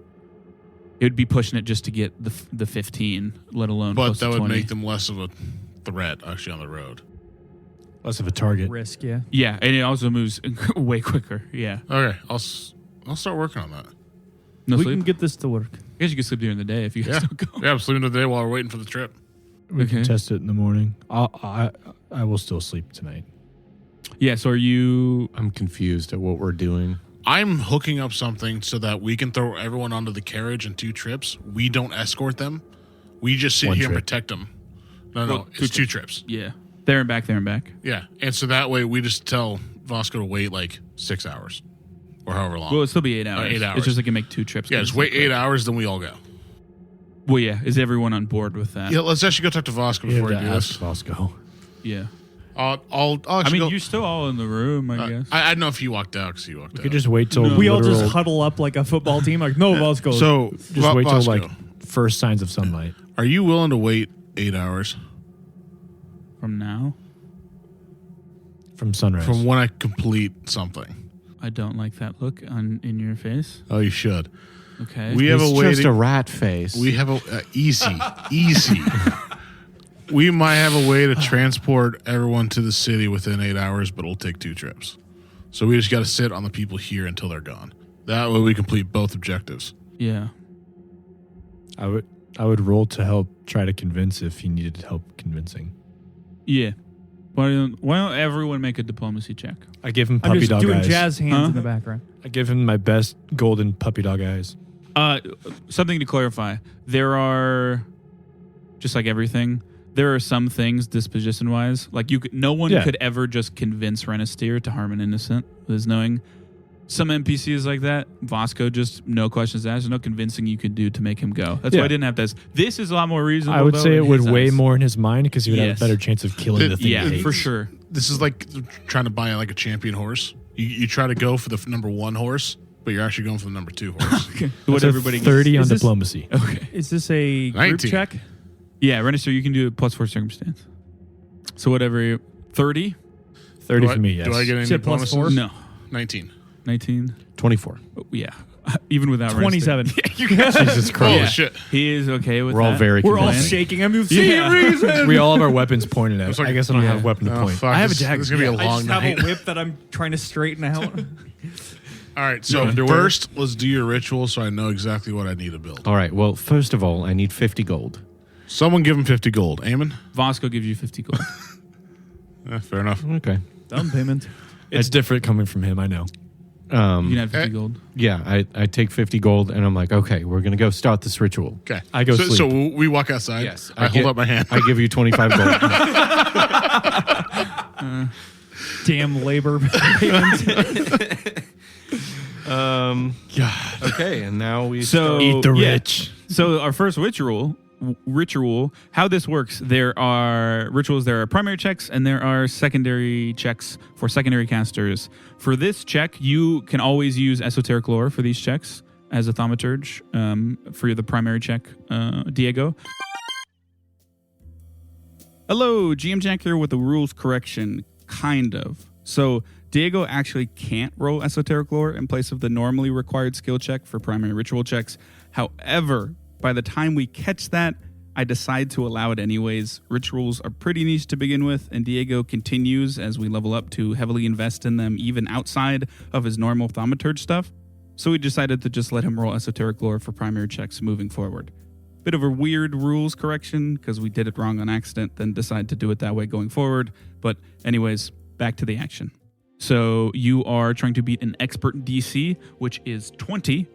Speaker 1: be pushing it just to get the 15, let alone
Speaker 4: But
Speaker 1: close
Speaker 4: that
Speaker 1: to
Speaker 4: would
Speaker 1: 20.
Speaker 4: make them less of a threat actually on the road.
Speaker 5: Less of a target.
Speaker 3: Risk, yeah.
Speaker 1: Yeah, and it also moves way quicker. Yeah.
Speaker 4: Okay, I'll start working on that.
Speaker 1: No
Speaker 3: We
Speaker 1: sleep?
Speaker 3: can get this to work.
Speaker 1: I guess you can sleep during the day if you guys
Speaker 4: Yeah.
Speaker 1: don't go.
Speaker 4: Yeah, I'm sleeping today while we're waiting for the trip.
Speaker 5: We
Speaker 1: Okay.
Speaker 5: can test it in the morning. I will still sleep tonight.
Speaker 1: Yeah, so are you...
Speaker 2: I'm confused at what we're doing.
Speaker 4: I'm hooking up something so that we can throw everyone onto the carriage in 2 trips. We don't escort them. We just sit
Speaker 5: 1
Speaker 4: here and
Speaker 5: trip.
Speaker 4: protect them. No,
Speaker 1: Well,
Speaker 4: it's 2 trips.
Speaker 1: Yeah. There and back, there and back.
Speaker 4: Yeah, and so that way we just tell Vasco to wait like 6 hours or however long.
Speaker 1: Well, it'll still be 8 hours.
Speaker 4: 8 hours.
Speaker 1: It's just like you make 2 trips.
Speaker 4: Yeah,
Speaker 1: 'cause
Speaker 4: just
Speaker 1: it's
Speaker 4: wait
Speaker 1: like
Speaker 4: 8 hours, then we all go.
Speaker 1: Well, yeah. Is everyone on board with that?
Speaker 4: Yeah, let's actually go talk to Vasco
Speaker 5: We have
Speaker 4: before
Speaker 5: to
Speaker 4: we do
Speaker 5: ask
Speaker 4: this.
Speaker 5: Vasco.
Speaker 1: Yeah.
Speaker 4: I'll
Speaker 1: I
Speaker 4: actually
Speaker 1: mean,
Speaker 4: go.
Speaker 1: you're still all in the room, I guess.
Speaker 4: I don't know if he walked out because he walked
Speaker 5: We
Speaker 4: out.
Speaker 5: could just wait till
Speaker 3: We all
Speaker 5: literal-
Speaker 3: just huddle up like a football team. Like, no, Vasco.
Speaker 4: so
Speaker 5: just wait till
Speaker 4: Vasco,
Speaker 5: like first signs of sunlight.
Speaker 4: are you willing to wait 8 hours
Speaker 1: From now,
Speaker 5: From sunrise.
Speaker 4: from when I complete something?
Speaker 1: I don't like that look in your face.
Speaker 4: Oh, you should.
Speaker 1: Okay.
Speaker 4: We have
Speaker 2: It's
Speaker 4: a
Speaker 2: just
Speaker 4: waiting.
Speaker 2: a rat face.
Speaker 4: We have a easy. We might have a way to transport everyone to the city within 8 hours, but it'll take 2 trips. So we just got to sit on the people here until they're gone. That way we complete both objectives.
Speaker 1: Yeah.
Speaker 5: I would roll to help try to convince if he needed help convincing.
Speaker 1: Yeah. Why don't everyone make a diplomacy check?
Speaker 5: I give him
Speaker 3: I'm
Speaker 5: puppy
Speaker 3: just
Speaker 5: dog
Speaker 3: doing
Speaker 5: eyes.
Speaker 3: jazz hands
Speaker 1: Huh?
Speaker 3: in the background.
Speaker 5: I give him my best golden puppy dog eyes.
Speaker 1: Something to clarify. There are, just like everything, there are some things disposition-wise. Like no one
Speaker 5: Yeah.
Speaker 1: could ever just convince Renesteer to harm an innocent with his knowing. Some NPCs like that, Vasco, just no questions asked. There's no convincing you could do to make him go. That's why
Speaker 5: Yeah.
Speaker 1: I didn't have this. This is a lot more reasonable.
Speaker 5: I would
Speaker 1: though,
Speaker 5: say
Speaker 1: in
Speaker 5: it would
Speaker 1: his
Speaker 5: weigh
Speaker 1: eyes.
Speaker 5: more in his mind because he would have
Speaker 1: Yes.
Speaker 5: a better chance of killing the thing.
Speaker 1: Yeah,
Speaker 5: he hates.
Speaker 1: for sure.
Speaker 4: This is like trying to buy like a champion horse. You try to go for the number 1 horse, but you're actually going for the number 2 horse.
Speaker 1: Okay.
Speaker 5: That's
Speaker 1: What
Speaker 5: a
Speaker 1: everybody
Speaker 5: 30 on
Speaker 3: Is this-
Speaker 5: diplomacy.
Speaker 1: gets. Okay.
Speaker 3: Is this a group
Speaker 4: 19.
Speaker 3: check?
Speaker 1: Yeah, Renesteer, you can do a +4 circumstance. So whatever, 30?
Speaker 5: 30
Speaker 4: Do I-
Speaker 5: for me, yes.
Speaker 4: Do I get any
Speaker 3: Said plus
Speaker 4: bonuses?
Speaker 3: 4?
Speaker 1: No.
Speaker 4: 19.
Speaker 1: 19?
Speaker 2: 24.
Speaker 1: Oh, yeah. Even without
Speaker 3: 27.
Speaker 5: Jesus
Speaker 4: Oh,
Speaker 5: Christ.
Speaker 4: shit.
Speaker 1: He is okay with
Speaker 2: We're all
Speaker 1: that.
Speaker 2: very
Speaker 3: We're all
Speaker 2: convincing.
Speaker 3: shaking. I mean,
Speaker 1: Yeah.
Speaker 3: reason.
Speaker 5: We all have our weapons pointed at.
Speaker 4: It's like-
Speaker 5: I guess I don't have a weapon to
Speaker 4: Oh,
Speaker 5: point.
Speaker 4: fuck.
Speaker 5: I have a
Speaker 4: This
Speaker 5: dagger.
Speaker 4: is going to be a
Speaker 3: I
Speaker 4: long
Speaker 3: just
Speaker 4: night.
Speaker 3: have a whip that I'm trying to straighten out.
Speaker 4: All right, so
Speaker 5: underwear?
Speaker 4: first, let's do your ritual so I know exactly what I need to build.
Speaker 2: All right. Well, first of all, I need 50 gold.
Speaker 4: Someone give him 50 gold. Amen?
Speaker 1: Vasco gives you 50 gold.
Speaker 4: Fair enough.
Speaker 2: Okay.
Speaker 3: Down payment.
Speaker 5: It's different coming from him, I know.
Speaker 1: You can have 50 gold.
Speaker 2: Yeah, I take 50 gold and I'm like, okay, we're going to go start this ritual.
Speaker 4: Okay.
Speaker 5: I go
Speaker 4: so,
Speaker 5: sleep.
Speaker 4: So we walk outside.
Speaker 2: Yes.
Speaker 4: I hold up my hand.
Speaker 2: I give you 25 gold.
Speaker 3: Damn labor payment.
Speaker 2: Okay, and now we
Speaker 1: So
Speaker 5: Eat the
Speaker 1: yeah.
Speaker 5: rich.
Speaker 1: So our first ritual, how this works, there are rituals, there are primary checks, and there are secondary checks for secondary casters. For this check, you can always use esoteric lore for these checks as a thaumaturge for the primary check, Diego. Hello, GM Jack here with a rules correction, kind of. So Diego actually can't roll esoteric lore in place of the normally required skill check for primary ritual checks. However, by the time we catch that, I decide to allow it anyways. Rituals are pretty niche to begin with, and Diego continues as we level up to heavily invest in them even outside of his normal thaumaturge stuff. So we decided to just let him roll esoteric lore for primary checks moving forward. Bit of a weird rules correction because we did it wrong on accident, then decide to do it that way going forward. But anyways, back to the action. So you are trying to beat an expert DC, which is 20,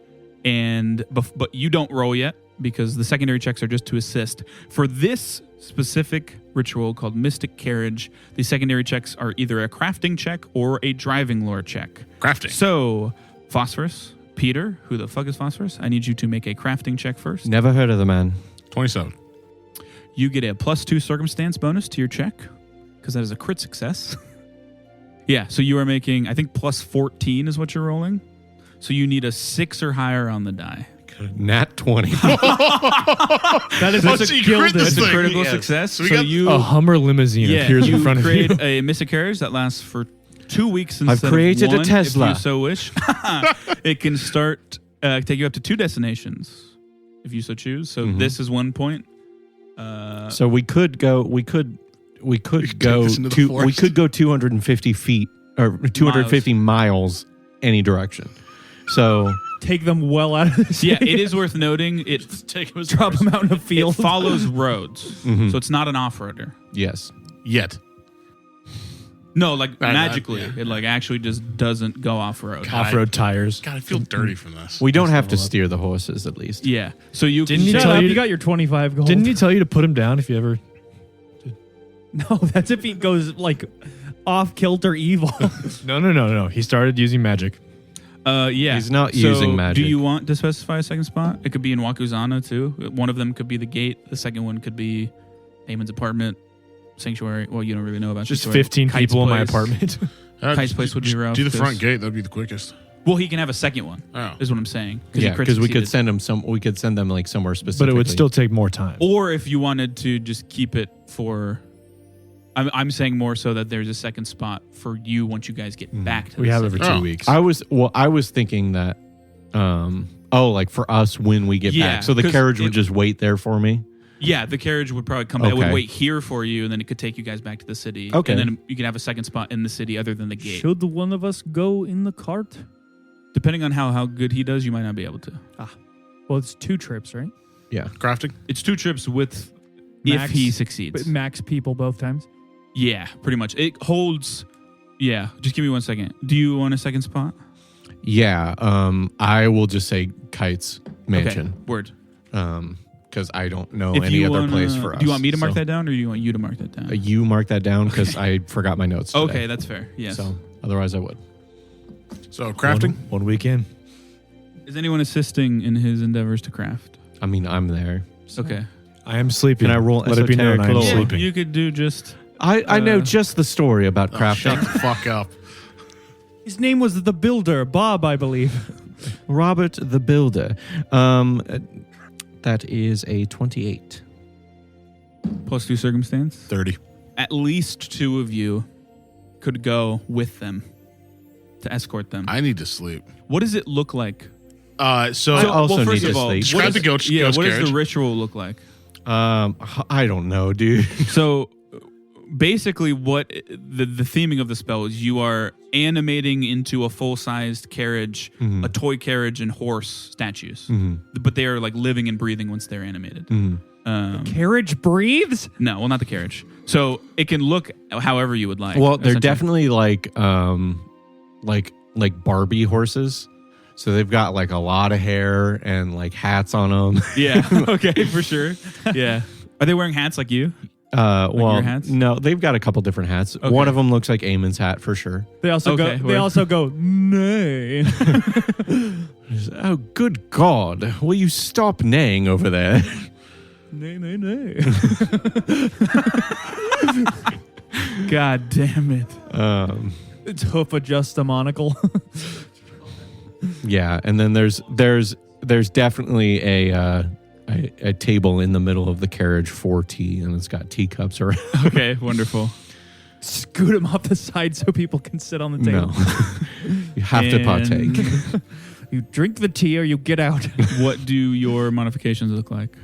Speaker 1: but you don't roll yet. because the secondary checks are just to assist. For this specific ritual called Mystic Carriage, the secondary checks are either a crafting check or a driving lore check.
Speaker 4: Crafting.
Speaker 1: So, Phosphorus, Peter, who the fuck is Phosphorus? I need you to make a crafting check first.
Speaker 2: Never heard of the man.
Speaker 4: 27.
Speaker 1: You get a +2 circumstance bonus to your check, because that is a crit success. Yeah, so you are making, I think, +14 is what you're rolling. So you need a 6 or higher on the die.
Speaker 2: Nat 20.
Speaker 3: That is
Speaker 4: Let's see, crit this
Speaker 1: That's a
Speaker 4: thing.
Speaker 1: critical
Speaker 4: Yes.
Speaker 1: success.
Speaker 4: So we got
Speaker 5: A Hummer limousine appears in front of you.
Speaker 1: create a Mystic Carriage that lasts for 2 weeks instead
Speaker 2: created
Speaker 1: of
Speaker 2: a
Speaker 1: one,
Speaker 2: Tesla.
Speaker 1: if you so wish. It can take you up to 2 destinations, if you so choose. So this is 1 point.
Speaker 2: So we could go. We could go.
Speaker 4: this into the
Speaker 2: We
Speaker 4: forest.
Speaker 2: could go 250 feet or 250 miles any direction. So
Speaker 3: take them well out of this.
Speaker 1: Yeah, it is worth noting. It
Speaker 3: Drop them out in a
Speaker 1: it
Speaker 3: field.
Speaker 1: follows roads, so it's not an off-roader.
Speaker 2: yes,
Speaker 4: Yet.
Speaker 1: No, like magically,
Speaker 4: yeah.
Speaker 1: it like actually just doesn't go off-road.
Speaker 5: Off-road tires.
Speaker 4: God, I feel dirty from this.
Speaker 2: we don't have to steer the horses at least.
Speaker 1: Yeah, so you
Speaker 5: Didn't
Speaker 1: can
Speaker 5: you
Speaker 3: Shut
Speaker 5: tell
Speaker 3: up,
Speaker 5: you-
Speaker 3: you got your 25 gold.
Speaker 5: Didn't he tell you to put him down if you ever?
Speaker 3: No, that's if he goes like off kilter evil.
Speaker 5: No. He started using magic.
Speaker 1: Yeah.
Speaker 2: He's not
Speaker 1: So
Speaker 2: using magic.
Speaker 1: Do you want to specify a second spot? It could be in Wakuzana too. One of them could be the gate. The second one could be Eamon's apartment, sanctuary. Well, you don't really know about
Speaker 5: Just
Speaker 1: sanctuary.
Speaker 5: 15
Speaker 1: Kite's
Speaker 5: people in my
Speaker 1: place.
Speaker 5: apartment.
Speaker 1: Kite's place would be rough.
Speaker 4: Do the front
Speaker 1: This-
Speaker 4: gate. That'd be the quickest.
Speaker 1: Well, he can have a second one.
Speaker 4: Oh.
Speaker 1: Is what I'm saying.
Speaker 2: Yeah, because we could
Speaker 1: send.
Speaker 2: send them We could send them like somewhere specific.
Speaker 5: But it would still take more time.
Speaker 1: Or if you wanted to just keep it for. I'm saying more so that there's a second spot for you once you guys get back to
Speaker 5: We
Speaker 1: the
Speaker 5: have
Speaker 1: city.
Speaker 5: every 2
Speaker 4: Oh.
Speaker 5: weeks.
Speaker 2: I was thinking that. Like for us when we get
Speaker 1: Yeah,
Speaker 2: back, so the
Speaker 1: 'cause
Speaker 2: carriage would
Speaker 1: it-
Speaker 2: just wait there for me.
Speaker 1: Yeah, the carriage would probably come. It would
Speaker 2: Okay.
Speaker 1: wait here for you, and then it could take you guys back to the city.
Speaker 2: Okay.
Speaker 1: And then you can have a second spot in the city other than the gate.
Speaker 3: Should one of us go in the cart?
Speaker 1: Depending on how good he does, you might not be able to.
Speaker 3: Well, it's 2 trips, right?
Speaker 2: Yeah,
Speaker 4: Crafting?
Speaker 1: It's 2 trips with
Speaker 3: Max-
Speaker 1: if he succeeds.
Speaker 3: But max people both times.
Speaker 1: Yeah, pretty much. It holds. Yeah, just give me 1 second. Do you want a second spot?
Speaker 2: yeah. I will just say Kite's mansion.
Speaker 1: Okay, word.
Speaker 2: Because I don't know
Speaker 1: If
Speaker 2: any
Speaker 1: you
Speaker 2: other
Speaker 1: wanna-
Speaker 2: place for us.
Speaker 1: Do you want me to mark
Speaker 2: so-
Speaker 1: that down, or do you want you to mark that down?
Speaker 2: You mark that down because I forgot my notes. Today.
Speaker 1: Okay, that's fair. Yes.
Speaker 2: So otherwise, I would.
Speaker 4: So, crafting?
Speaker 5: One week in.
Speaker 1: Is anyone assisting in his endeavors to craft?
Speaker 2: I mean, I'm there.
Speaker 1: Okay.
Speaker 5: I am sleeping.
Speaker 2: Can I roll
Speaker 5: Let it be known I am
Speaker 2: esoteric lore?
Speaker 5: sleeping.
Speaker 1: You could do just.
Speaker 2: I know just the story about
Speaker 4: Oh,
Speaker 2: crafting.
Speaker 4: shut the fuck up.
Speaker 3: His name was the Builder, Bob, I believe.
Speaker 2: Robert the Builder. That is a 28.
Speaker 1: +2 circumstance.
Speaker 4: 30.
Speaker 1: At least 2 of you could go with them to escort them.
Speaker 4: I need to sleep.
Speaker 1: What does it look like?
Speaker 2: I also
Speaker 1: first
Speaker 2: need
Speaker 1: of
Speaker 2: to
Speaker 1: all,
Speaker 2: sleep.
Speaker 1: what
Speaker 4: Describe
Speaker 1: is-
Speaker 4: the ghost
Speaker 1: Yeah, what does
Speaker 4: carriage.
Speaker 1: the ritual look like?
Speaker 2: I don't know, dude.
Speaker 1: So basically what the theming of the spell is, you are animating into a full-sized carriage, a toy carriage and horse statues. But they are like living and breathing once they're animated.
Speaker 3: Carriage breathes?
Speaker 1: No, well, not the carriage. So it can look however you would like.
Speaker 2: Well, they're
Speaker 1: essentially.
Speaker 2: definitely like Barbie horses. So they've got like a lot of hair and like hats on them.
Speaker 1: Yeah. Okay, for sure. Yeah. Are they wearing hats like you?
Speaker 2: Well,
Speaker 1: your hats?
Speaker 2: no, they've got a couple different hats.
Speaker 1: Okay.
Speaker 2: One of them looks like Eamon's hat for sure.
Speaker 3: They also
Speaker 1: Okay,
Speaker 3: go.
Speaker 1: word.
Speaker 3: They also go. Nay.
Speaker 2: Oh, good God! Will you stop neighing over there?
Speaker 3: nay, nay, nay.
Speaker 1: God damn it.
Speaker 3: It's hoof adjust a monocle.
Speaker 2: Yeah, and then there's definitely a table in the middle of the carriage for tea, and it's got teacups around.
Speaker 1: Okay, wonderful.
Speaker 3: Scoot him off the side so people can sit on the table.
Speaker 2: No, you have to partake.
Speaker 3: You drink the tea or you get out.
Speaker 1: What do your modifications look like?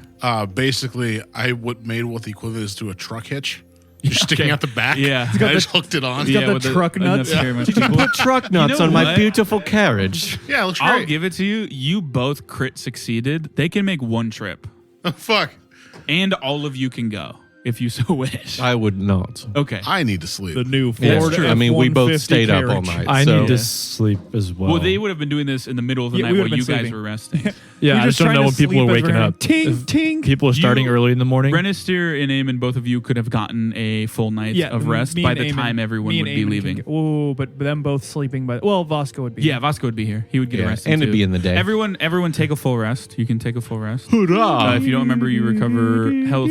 Speaker 4: Basically, I made what the equivalent is to a truck hitch. Just sticking
Speaker 1: Okay.
Speaker 4: out the back.
Speaker 1: Yeah.
Speaker 4: And I just hooked it on.
Speaker 3: got the
Speaker 1: with
Speaker 3: truck nuts.
Speaker 1: enough very much
Speaker 2: Did you
Speaker 1: people.
Speaker 2: put truck nuts
Speaker 1: know
Speaker 2: on my
Speaker 1: what?
Speaker 2: beautiful carriage?
Speaker 4: Yeah, it looks
Speaker 1: I'll
Speaker 4: great.
Speaker 1: give it to you. You both crit succeeded. They can make 1 trip,
Speaker 4: Oh, fuck.
Speaker 1: and all of you can go. if you so wish.
Speaker 2: I would not.
Speaker 1: Okay.
Speaker 4: I need to sleep.
Speaker 3: The new
Speaker 2: Yeah,
Speaker 3: Ford
Speaker 2: I mean, we both
Speaker 3: F-150
Speaker 2: stayed up all
Speaker 3: carriage.
Speaker 2: night.
Speaker 5: I
Speaker 2: so
Speaker 5: need to sleep as well.
Speaker 1: Well, they would have been doing this in the middle of the
Speaker 3: Yeah,
Speaker 1: night
Speaker 3: we
Speaker 1: while
Speaker 3: would've
Speaker 1: you
Speaker 3: been
Speaker 1: guys
Speaker 3: sleeping.
Speaker 1: were resting.
Speaker 5: yeah,
Speaker 3: We're
Speaker 5: I just don't
Speaker 3: trying
Speaker 5: know
Speaker 3: to
Speaker 5: when people
Speaker 3: sleep
Speaker 5: are
Speaker 3: as
Speaker 5: waking
Speaker 3: we're
Speaker 5: up.
Speaker 3: Ting,
Speaker 5: If
Speaker 3: ting.
Speaker 5: people are starting
Speaker 1: You-
Speaker 5: early in the morning.
Speaker 1: Renister and Eamon, both of you could have gotten a full night of rest
Speaker 3: me
Speaker 1: by
Speaker 3: and
Speaker 1: the
Speaker 3: Eamon-
Speaker 1: time everyone
Speaker 3: me
Speaker 1: would
Speaker 3: and
Speaker 1: be
Speaker 3: Eamon
Speaker 1: leaving.
Speaker 3: can go- but them both sleeping by. Well, Vasco would be.
Speaker 1: Yeah, Vasco would be here. He would get a rest.
Speaker 2: and it'd
Speaker 1: too.
Speaker 2: be in the day.
Speaker 1: Everyone take a full rest. You can take a full rest.
Speaker 2: Hoorah!
Speaker 1: If you don't remember, you recover health.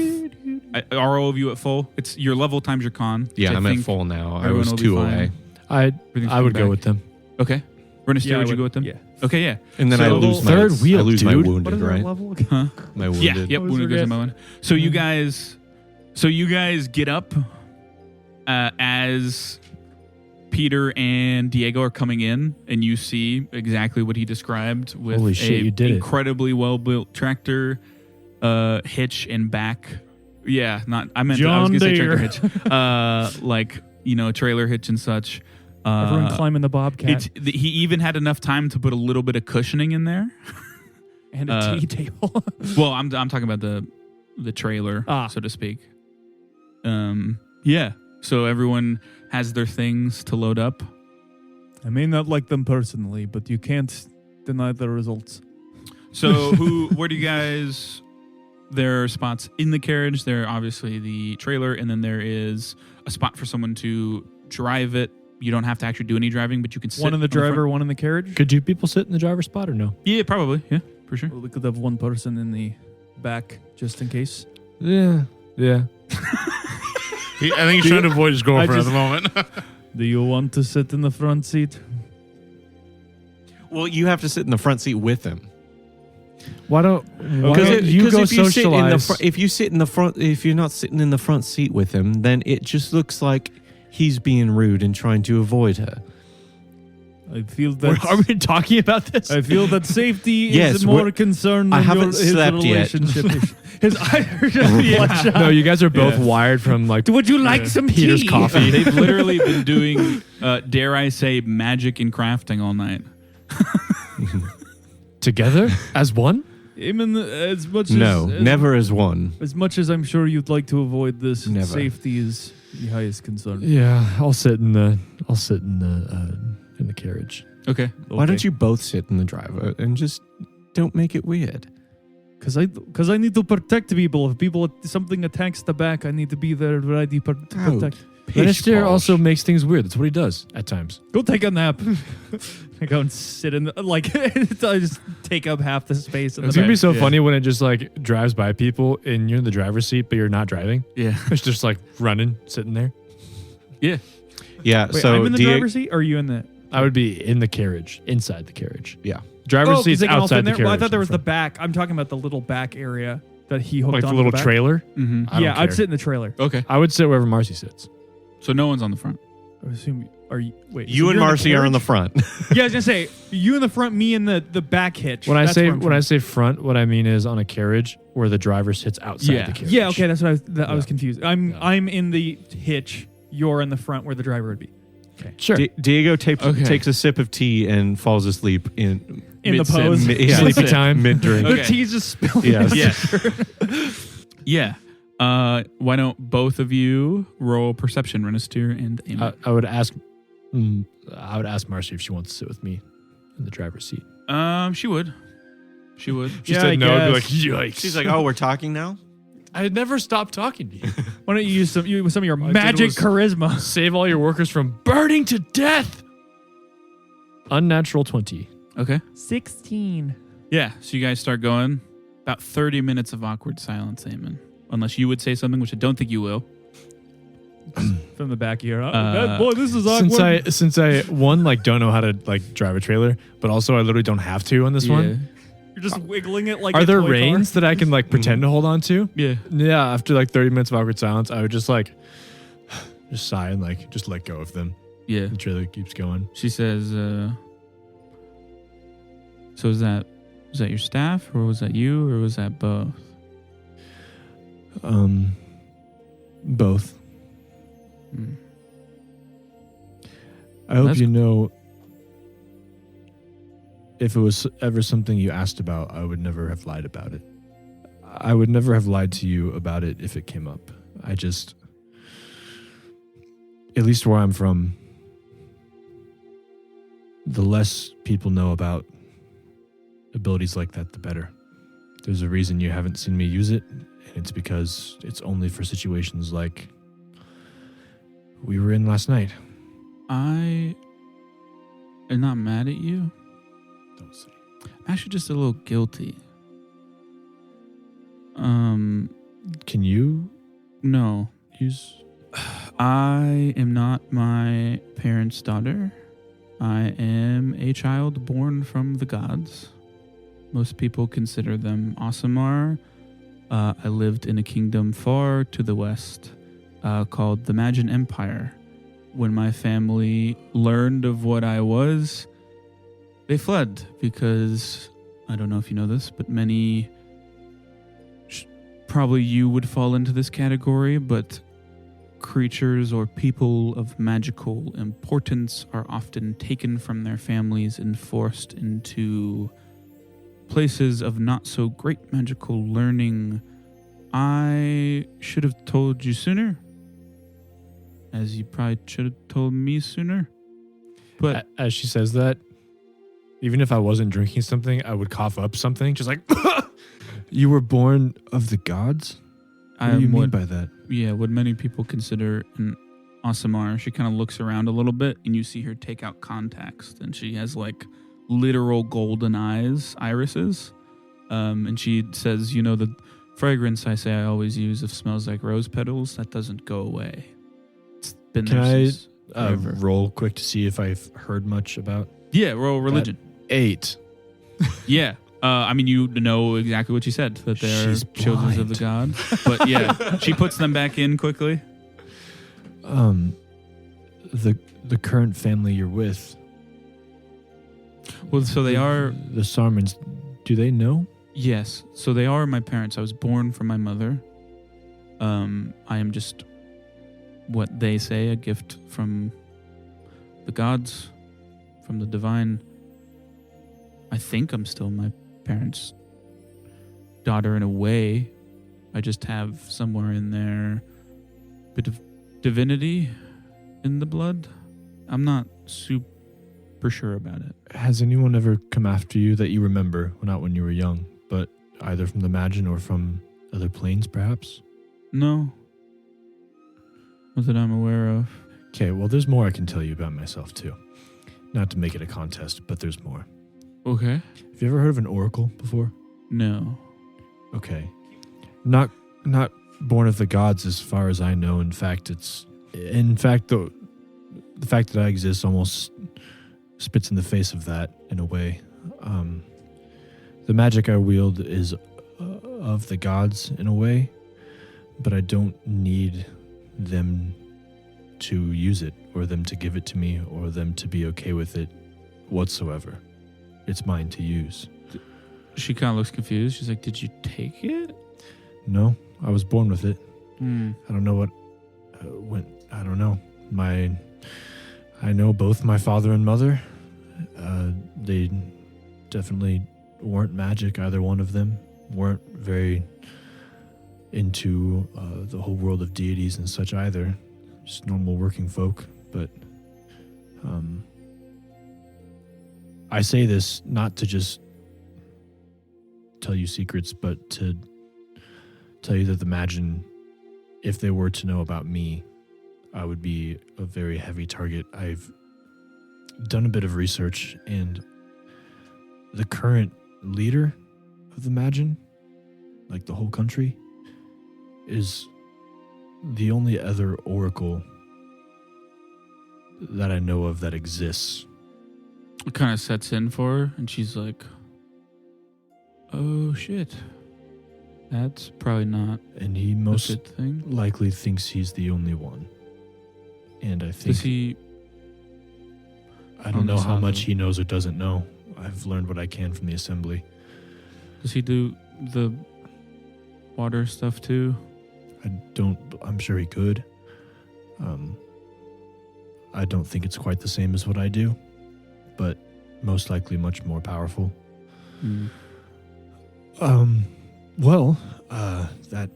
Speaker 1: Are all of you at full? It's your level times your con.
Speaker 2: Yeah,
Speaker 1: which I
Speaker 2: I'm at
Speaker 1: think
Speaker 2: full now. I
Speaker 1: everyone
Speaker 2: was
Speaker 1: will be
Speaker 2: 2
Speaker 1: fine.
Speaker 2: away.
Speaker 5: I
Speaker 1: Everything's
Speaker 5: would
Speaker 1: coming
Speaker 5: go
Speaker 1: back.
Speaker 5: with them.
Speaker 1: Okay. Renister,
Speaker 3: Yeah, I
Speaker 1: would you
Speaker 3: would-
Speaker 1: go with them?
Speaker 3: Yeah.
Speaker 1: Okay, yeah.
Speaker 2: And then
Speaker 1: So
Speaker 2: I lose my
Speaker 5: third wheel,
Speaker 2: I lose my
Speaker 5: dude.
Speaker 3: What
Speaker 2: wounded,
Speaker 3: is that
Speaker 2: right?
Speaker 3: level?
Speaker 1: Huh?
Speaker 2: My
Speaker 1: Yeah,
Speaker 2: wounded.
Speaker 1: yep.
Speaker 3: What was
Speaker 1: Wounded
Speaker 3: your
Speaker 1: goes in
Speaker 3: guess?
Speaker 1: my one. So you guys get up as Peter and Diego are coming in, and you see exactly what he described with
Speaker 5: Holy shit, you did it.
Speaker 1: incredibly well built tractor, hitch and back. Yeah, not I was
Speaker 3: John
Speaker 1: gonna say
Speaker 3: Deere.
Speaker 1: tractor hitch, like trailer hitch and such.
Speaker 3: Everyone climbing the bobcat
Speaker 1: He even had enough time to put a little bit of cushioning in there.
Speaker 3: and a tea table.
Speaker 1: Well, I'm talking about the trailer, so to speak. Yeah. So everyone has their things to load up.
Speaker 3: I may not like them personally, but you can't deny the results.
Speaker 1: So where do you guys? There are spots in the carriage. There are obviously the trailer, and then there is a spot for someone to drive it. You don't have to actually do any driving, but you can sit
Speaker 3: One in the
Speaker 1: on front.
Speaker 3: driver, one in the carriage.
Speaker 5: Could 2 people sit in the driver's spot or no?
Speaker 1: Yeah, probably. Yeah, for sure.
Speaker 3: Well, we could have one person in the back just in case.
Speaker 5: Yeah.
Speaker 4: I think he's trying to avoid his girlfriend at the moment.
Speaker 3: Do you want to sit in the front seat?
Speaker 2: Well, you have to sit in the front seat with him.
Speaker 5: Why don't
Speaker 2: Because
Speaker 5: you go
Speaker 2: if you sit in the
Speaker 5: socialize?
Speaker 2: if you sit in the front, if you're not sitting in the front seat with him, then it just looks like he's being rude and trying to avoid her.
Speaker 3: I feel that.
Speaker 5: Are we talking about this?
Speaker 3: I feel that safety
Speaker 2: Yes,
Speaker 3: is more concerned
Speaker 2: I
Speaker 3: than
Speaker 2: haven't
Speaker 3: his
Speaker 2: slept yet.
Speaker 3: relationship. His eyes are just bloodshot.
Speaker 5: No, you guys are both
Speaker 3: Yeah.
Speaker 5: wired from like
Speaker 3: Would you like some
Speaker 5: Peter's
Speaker 3: tea?
Speaker 5: coffee.
Speaker 1: They've literally been doing, dare I say, magic and crafting all night.
Speaker 5: together as one.
Speaker 3: Even as much
Speaker 2: No,
Speaker 3: as
Speaker 2: never as one.
Speaker 3: As much as I'm sure you'd like to avoid this,
Speaker 2: Never.
Speaker 3: safety is the highest concern.
Speaker 5: Yeah, I'll sit in the carriage.
Speaker 1: Okay.
Speaker 2: Why don't you both sit in the driver and just don't make it weird?
Speaker 3: Because I need to protect people. If something attacks the back, I need to be there ready to protect.
Speaker 5: Minister also makes things weird. That's what he does at times.
Speaker 3: Go take a nap. I go and sit in I just take up half the space. In
Speaker 5: It's
Speaker 3: the
Speaker 5: gonna be
Speaker 3: back.
Speaker 5: so
Speaker 1: Yeah.
Speaker 5: funny when it just like drives by people and you're in the driver's seat, but you're not driving.
Speaker 1: Yeah.
Speaker 5: It's just like running, sitting there.
Speaker 1: Yeah.
Speaker 2: Yeah,
Speaker 3: Wait,
Speaker 2: so
Speaker 3: I'm in the
Speaker 2: Diego-
Speaker 3: driver's seat, or are you in the?
Speaker 5: I would be in the carriage, inside the carriage.
Speaker 2: Yeah.
Speaker 5: Driver's
Speaker 3: 'cause
Speaker 5: seat's
Speaker 3: they can all fit
Speaker 5: outside
Speaker 3: in
Speaker 5: the
Speaker 3: there?
Speaker 5: carriage.
Speaker 3: Well, I thought there
Speaker 5: in
Speaker 3: was the
Speaker 5: front.
Speaker 3: back. I'm talking about the little back area that he hooked
Speaker 5: like
Speaker 3: on
Speaker 5: the little
Speaker 3: back.
Speaker 5: trailer.
Speaker 1: Mm-hmm.
Speaker 5: I don't
Speaker 3: Yeah, I'd
Speaker 5: care.
Speaker 3: sit in the trailer.
Speaker 1: Okay.
Speaker 5: I would sit wherever Marcy sits.
Speaker 1: So no one's on the front.
Speaker 3: I assume. Are you? Wait. so
Speaker 2: You and
Speaker 3: you're
Speaker 2: Marcy are in the
Speaker 3: carriage?
Speaker 2: front.
Speaker 3: Yeah, I was gonna say you in the front, me in the back hitch.
Speaker 5: When I
Speaker 3: That's
Speaker 5: say
Speaker 3: where I'm
Speaker 5: when I
Speaker 3: from.
Speaker 5: say front, what I mean is on a carriage where the driver sits outside
Speaker 1: Yeah.
Speaker 5: the carriage.
Speaker 3: Yeah, okay, that's what I was
Speaker 5: Yeah.
Speaker 3: confused. I'm in the hitch. You're in the front where the driver would be.
Speaker 5: Sure.
Speaker 2: Diego
Speaker 1: Okay.
Speaker 2: takes a sip of tea and falls asleep in
Speaker 3: In the
Speaker 1: Mid-sip.
Speaker 3: pose.
Speaker 5: Sleepy time.
Speaker 2: mid drink.
Speaker 1: Okay.
Speaker 3: The tea's just spilling.
Speaker 2: Yes.
Speaker 1: Yeah. Why don't both of you roll perception, Renister and Amy?
Speaker 5: I would ask. I would ask Marcy if she wants to sit with me in the driver's seat.
Speaker 1: She would. She would.
Speaker 5: She
Speaker 3: Yeah,
Speaker 5: said
Speaker 3: I
Speaker 5: no. I'd be like,
Speaker 3: guess.
Speaker 5: yikes.
Speaker 2: She's like, "Oh, we're talking now."
Speaker 5: I had never stopped talking to you.
Speaker 3: Why don't you use some of your
Speaker 5: I did
Speaker 3: magic
Speaker 5: was-
Speaker 3: charisma?
Speaker 5: Save all your workers from burning to death. Unnatural 20.
Speaker 1: Okay.
Speaker 3: 16.
Speaker 1: Yeah. So you guys start going. About 30 minutes of awkward silence, Eamon. Unless you would say something, which I don't think you will.
Speaker 3: From the back here.
Speaker 1: Boy,
Speaker 3: this is awkward.
Speaker 5: Since I one like don't know how to like drive a trailer, but also I literally don't have to on this one.
Speaker 3: You're just wiggling it like
Speaker 5: Are
Speaker 3: a
Speaker 5: there
Speaker 3: toy car.
Speaker 5: reins that I can like pretend to hold on to?
Speaker 1: Yeah.
Speaker 5: Yeah. After like 30 minutes of awkward silence, I would just like just sigh and like just let go of them.
Speaker 1: Yeah.
Speaker 5: The trailer keeps going.
Speaker 1: She says, so was that your staff or was that you or was that both?
Speaker 5: Both.
Speaker 1: Hmm.
Speaker 5: I hope
Speaker 1: That's-
Speaker 5: you know if it was ever something you asked about, I would never have lied about it. I would never have lied to you about it if it came up. I just, at least where I'm from, the less people know about abilities like that, the better. There's a reason you haven't seen me use it, and it's because it's only for situations like we were in last night.
Speaker 1: I am not mad at you.
Speaker 5: Don't say.
Speaker 1: I'm actually just a little guilty.
Speaker 5: Can you
Speaker 1: No.
Speaker 5: use?
Speaker 1: I am not my parents' daughter. I am a child born from the gods. Most people consider them Aasimar. I lived in a kingdom far to the west called the Magian Empire. When my family learned of what I was, they fled because, I don't know if you know this, but many, probably you would fall into this category, but creatures or people of magical importance are often taken from their families and forced into places of not so great magical learning. I should have told you sooner, as you probably should have told me sooner. But
Speaker 5: As she says that, even if I wasn't drinking something, I would cough up something, just like, you were born of the gods? What do you mean by that?
Speaker 1: Yeah, what many people consider an Aasimar. She kind of looks around a little bit, and you see her take out contacts, and she has like literal golden irises. And she says, you know, the fragrance I say I always use of smells like rose petals, that doesn't go away. It's been
Speaker 5: Can
Speaker 1: there
Speaker 5: I
Speaker 1: since forever.
Speaker 5: roll quick to see if I've heard much about
Speaker 1: Yeah, roll religion.
Speaker 5: 8?
Speaker 1: Yeah. I mean, you know exactly what she said, that they're
Speaker 5: She's
Speaker 1: children of the gods. But yeah, she puts them back in quickly.
Speaker 5: The current family you're with,
Speaker 1: Well, so they are,
Speaker 5: the Sarmans, do they know?
Speaker 1: yes. So they are my parents. I was born from my mother. I am just what they say, a gift from the gods, from the divine. I think I'm still my parents' daughter in a way. I just have somewhere in there a bit of divinity in the blood. I'm not super sure about it.
Speaker 5: Has anyone ever come after you that you remember? Well, not when you were young, but either from the Magian or from other planes, perhaps?
Speaker 1: No. Not that I'm aware of.
Speaker 5: Okay, well, there's more I can tell you about myself, too. Not to make it a contest, but there's more.
Speaker 1: Okay.
Speaker 5: Have you ever heard of an oracle before?
Speaker 1: No.
Speaker 5: Okay. Not born of the gods as far as I know. In fact, the fact that I exist almost spits in the face of that in a way. The magic I wield is of the gods in a way, but I don't need them to use it or them to give it to me or them to be okay with it whatsoever. It's mine to use.
Speaker 1: She kind of looks confused. She's like, did you take it?
Speaker 5: No, I was born with it.
Speaker 1: Hmm.
Speaker 5: I don't know what went. I don't know. I know both my father and mother. They definitely weren't magic. Either one of them weren't very into the whole world of deities and such either. Just normal working folk. But I say this not to just tell you secrets, but to tell you that the Magian, if they were to know about me, I would be a very heavy target. I've done a bit of research, and the current leader of the Magian, like the whole country, is the only other oracle that I know of that exists.
Speaker 1: It kind of sets in for her, and she's like, oh, shit. That's probably not
Speaker 5: And he
Speaker 1: a
Speaker 5: most
Speaker 1: good thing.
Speaker 5: likely thinks he's the only one. And I think
Speaker 1: Does he...
Speaker 5: I don't know how
Speaker 1: on
Speaker 5: much
Speaker 1: the-
Speaker 5: he knows or doesn't know. I've learned what I can from the assembly.
Speaker 1: Does he do the water stuff too?
Speaker 5: I'm sure he could. I don't think it's quite the same as what I do, but most likely much more powerful.
Speaker 1: Hmm.
Speaker 5: Well, that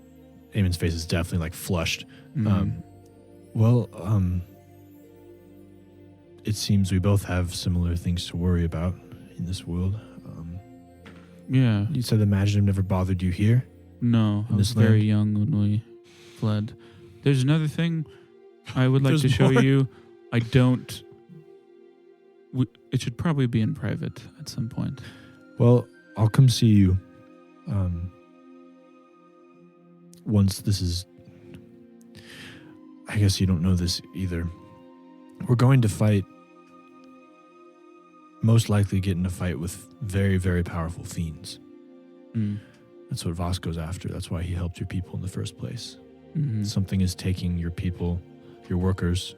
Speaker 5: Eamon's face is definitely like flushed.
Speaker 1: Mhm.
Speaker 5: It seems we both have similar things to worry about in this world.
Speaker 1: Yeah.
Speaker 5: You said the Imaginative never bothered you here?
Speaker 1: No, I
Speaker 5: In
Speaker 1: was
Speaker 5: this
Speaker 1: very
Speaker 5: land?
Speaker 1: young when we fled. There's another thing I would like
Speaker 5: There's
Speaker 1: to show
Speaker 5: more.
Speaker 1: you. I don't. It should probably be in private at some point.
Speaker 5: Well, I'll come see you once this is... I guess you don't know this either. We're going to fight, most likely get in a fight with very, very powerful fiends.
Speaker 1: Mm.
Speaker 5: That's what Vasco's after. That's why he helped your people in the first place.
Speaker 1: Mhm.
Speaker 5: Something is taking your people, your workers,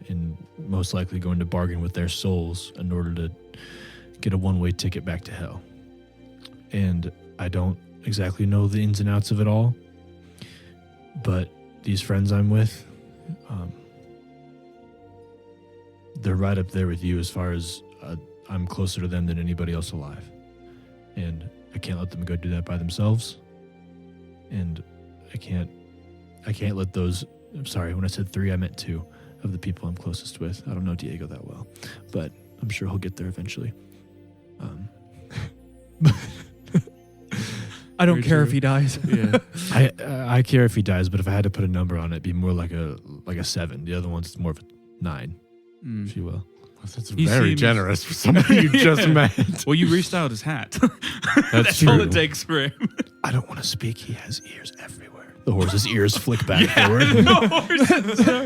Speaker 5: and most likely going to bargain with their souls in order to get a one-way ticket back to hell. And I don't exactly know the ins and outs of it all, but these friends I'm with, they're right up there with you as far as I'm closer to them than anybody else alive. And I can't let them go do that by themselves. And I can't let those... I'm sorry, when I said 3, I meant 2 of the people I'm closest with. I don't know Diego that well, but I'm sure he'll get there eventually.
Speaker 3: I don't
Speaker 1: Very
Speaker 3: care
Speaker 1: true.
Speaker 3: if he dies.
Speaker 1: Yeah.
Speaker 5: I care if he dies, but if I had to put a number on it, it'd be more like a 7. The other one's more of a 9,
Speaker 1: Mm.
Speaker 5: if you will.
Speaker 2: That's
Speaker 1: He
Speaker 2: very
Speaker 1: seems-
Speaker 2: generous for somebody you just met.
Speaker 1: Well, you restyled his hat.
Speaker 5: That's
Speaker 1: all
Speaker 5: true.
Speaker 1: it takes for him.
Speaker 5: I don't want to speak. He has ears everywhere. The horse's ears flick back forward.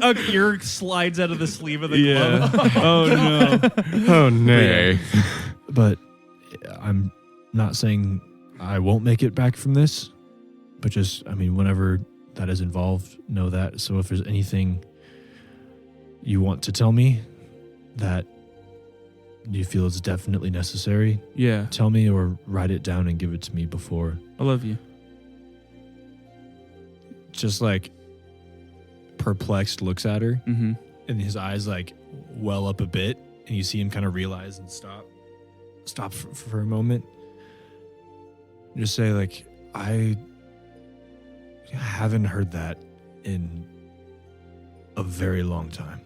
Speaker 3: A ear slides out of the sleeve of the
Speaker 1: Yeah.
Speaker 3: glove.
Speaker 1: Oh no.
Speaker 2: Oh, nay.
Speaker 5: But I'm not saying I won't make it back from this, but just, whenever that is involved, know that. So if there's anything you want to tell me that you feel is definitely necessary,
Speaker 1: Yeah.
Speaker 5: tell me or write it down and give it to me before.
Speaker 1: I love you.
Speaker 5: Just like perplexed looks at her,
Speaker 1: Mm-hmm.
Speaker 5: and his eyes like well up a bit, and you see him kind of realize and stop for a moment. Just say like, I haven't heard that in a very long time.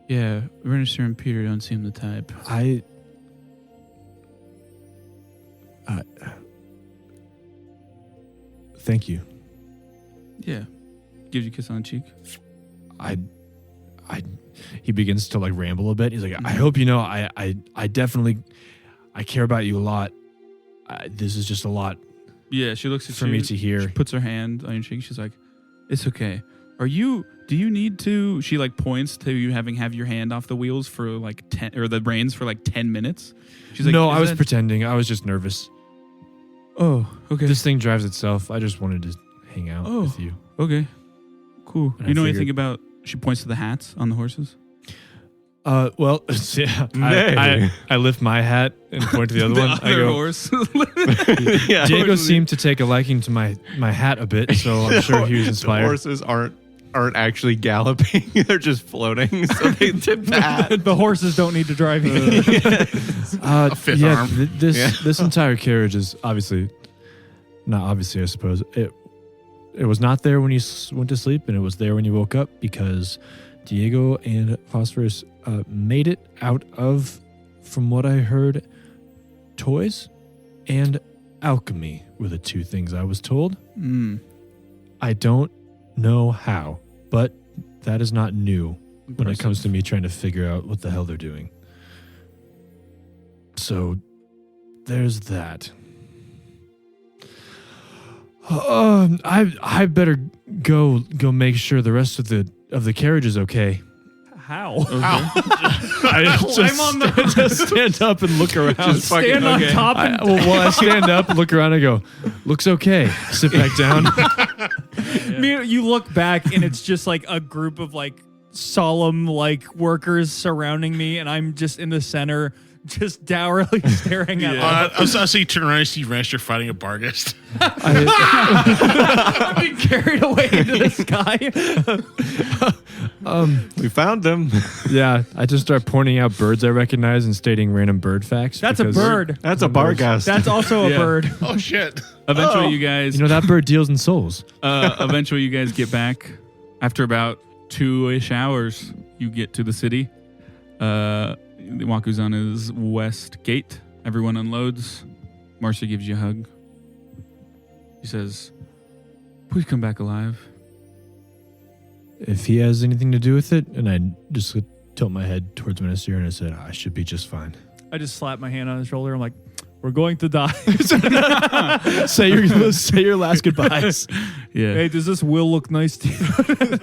Speaker 1: Yeah. Register and Peter don't seem the type.
Speaker 5: Thank you.
Speaker 1: Yeah. Gives you a kiss on the cheek.
Speaker 5: He begins to like ramble a bit. He's like, I hope you know, I definitely, I care about you a lot. This is just a lot
Speaker 1: Yeah. She looks at
Speaker 5: for
Speaker 1: you.
Speaker 5: me to hear.
Speaker 1: She puts her hand on your cheek. She's like, "It's okay. Do you need to?" She like points to you have your hand off the wheels for like 10 or the reins for like 10 minutes. She's like,
Speaker 5: No,
Speaker 1: "Is
Speaker 5: I was
Speaker 1: that-"
Speaker 5: pretending. I was just nervous.
Speaker 1: Oh, okay.
Speaker 5: This thing drives itself. I just wanted to hang out
Speaker 1: Oh.
Speaker 5: with you.
Speaker 1: Okay. Cool.
Speaker 5: And
Speaker 1: You
Speaker 5: I
Speaker 1: know
Speaker 5: figured-
Speaker 1: anything about? She points to the hats on the horses.
Speaker 5: Well, yeah,
Speaker 2: Nay.
Speaker 5: I lift my hat and point to the other one. I go,
Speaker 1: horse.
Speaker 2: Yeah.
Speaker 5: Diego seemed to take a liking to my hat a bit, so I'm sure he was
Speaker 2: The
Speaker 5: inspired.
Speaker 2: horses aren't actually galloping. They're just floating. So they tip the hat.
Speaker 3: The horses don't need to drive you.
Speaker 4: A fifth
Speaker 5: yeah,
Speaker 4: arm.
Speaker 5: This entire carriage is obviously not obviously. I suppose it was not there when you went to sleep, and it was there when you woke up because Diego and Phosphorus made it out of, from what I heard, toys and alchemy were the 2 things I was told.
Speaker 1: Mm.
Speaker 5: I don't know how, but that is not new when it
Speaker 1: Impressive.
Speaker 5: comes to me trying to figure out what the hell they're doing. So there's that. I better go make sure the rest of the carriage is okay.
Speaker 3: How?
Speaker 5: I
Speaker 3: Climb on the
Speaker 5: just stand up and look around.
Speaker 2: Just fucking-
Speaker 3: Stand on
Speaker 1: okay.
Speaker 3: top and
Speaker 5: I stand up and look around and go, looks okay. Sit back down.
Speaker 3: You look back and it's just like a group of like solemn like workers surrounding me, and I'm just in the center Just dourly staring at
Speaker 4: I see you turn around and see Rancher fighting a Barghest.
Speaker 3: I'm being carried away into the sky.
Speaker 2: We found them.
Speaker 5: Yeah, I just start pointing out birds I recognize and stating random bird facts.
Speaker 3: That's a
Speaker 5: because,
Speaker 3: bird.
Speaker 2: That's a Barghest.
Speaker 3: That's also a
Speaker 1: Yeah.
Speaker 3: bird.
Speaker 4: Oh, shit.
Speaker 1: Eventually, you guys.
Speaker 5: You know, that bird deals in souls.
Speaker 1: Eventually, you guys get back. After about 2-ish hours, you get to the city. Wakuzana's west gate. Everyone unloads. Marce gives you a hug. He says, "Please come back alive."
Speaker 5: If he has anything to do with it, and I just tilt my head towards Minister and I said, I should be just fine.
Speaker 3: I just slap my hand on his shoulder. I'm like, we're going to die.
Speaker 5: say your last goodbyes.
Speaker 1: Yeah.
Speaker 3: Hey, does this will look nice to you?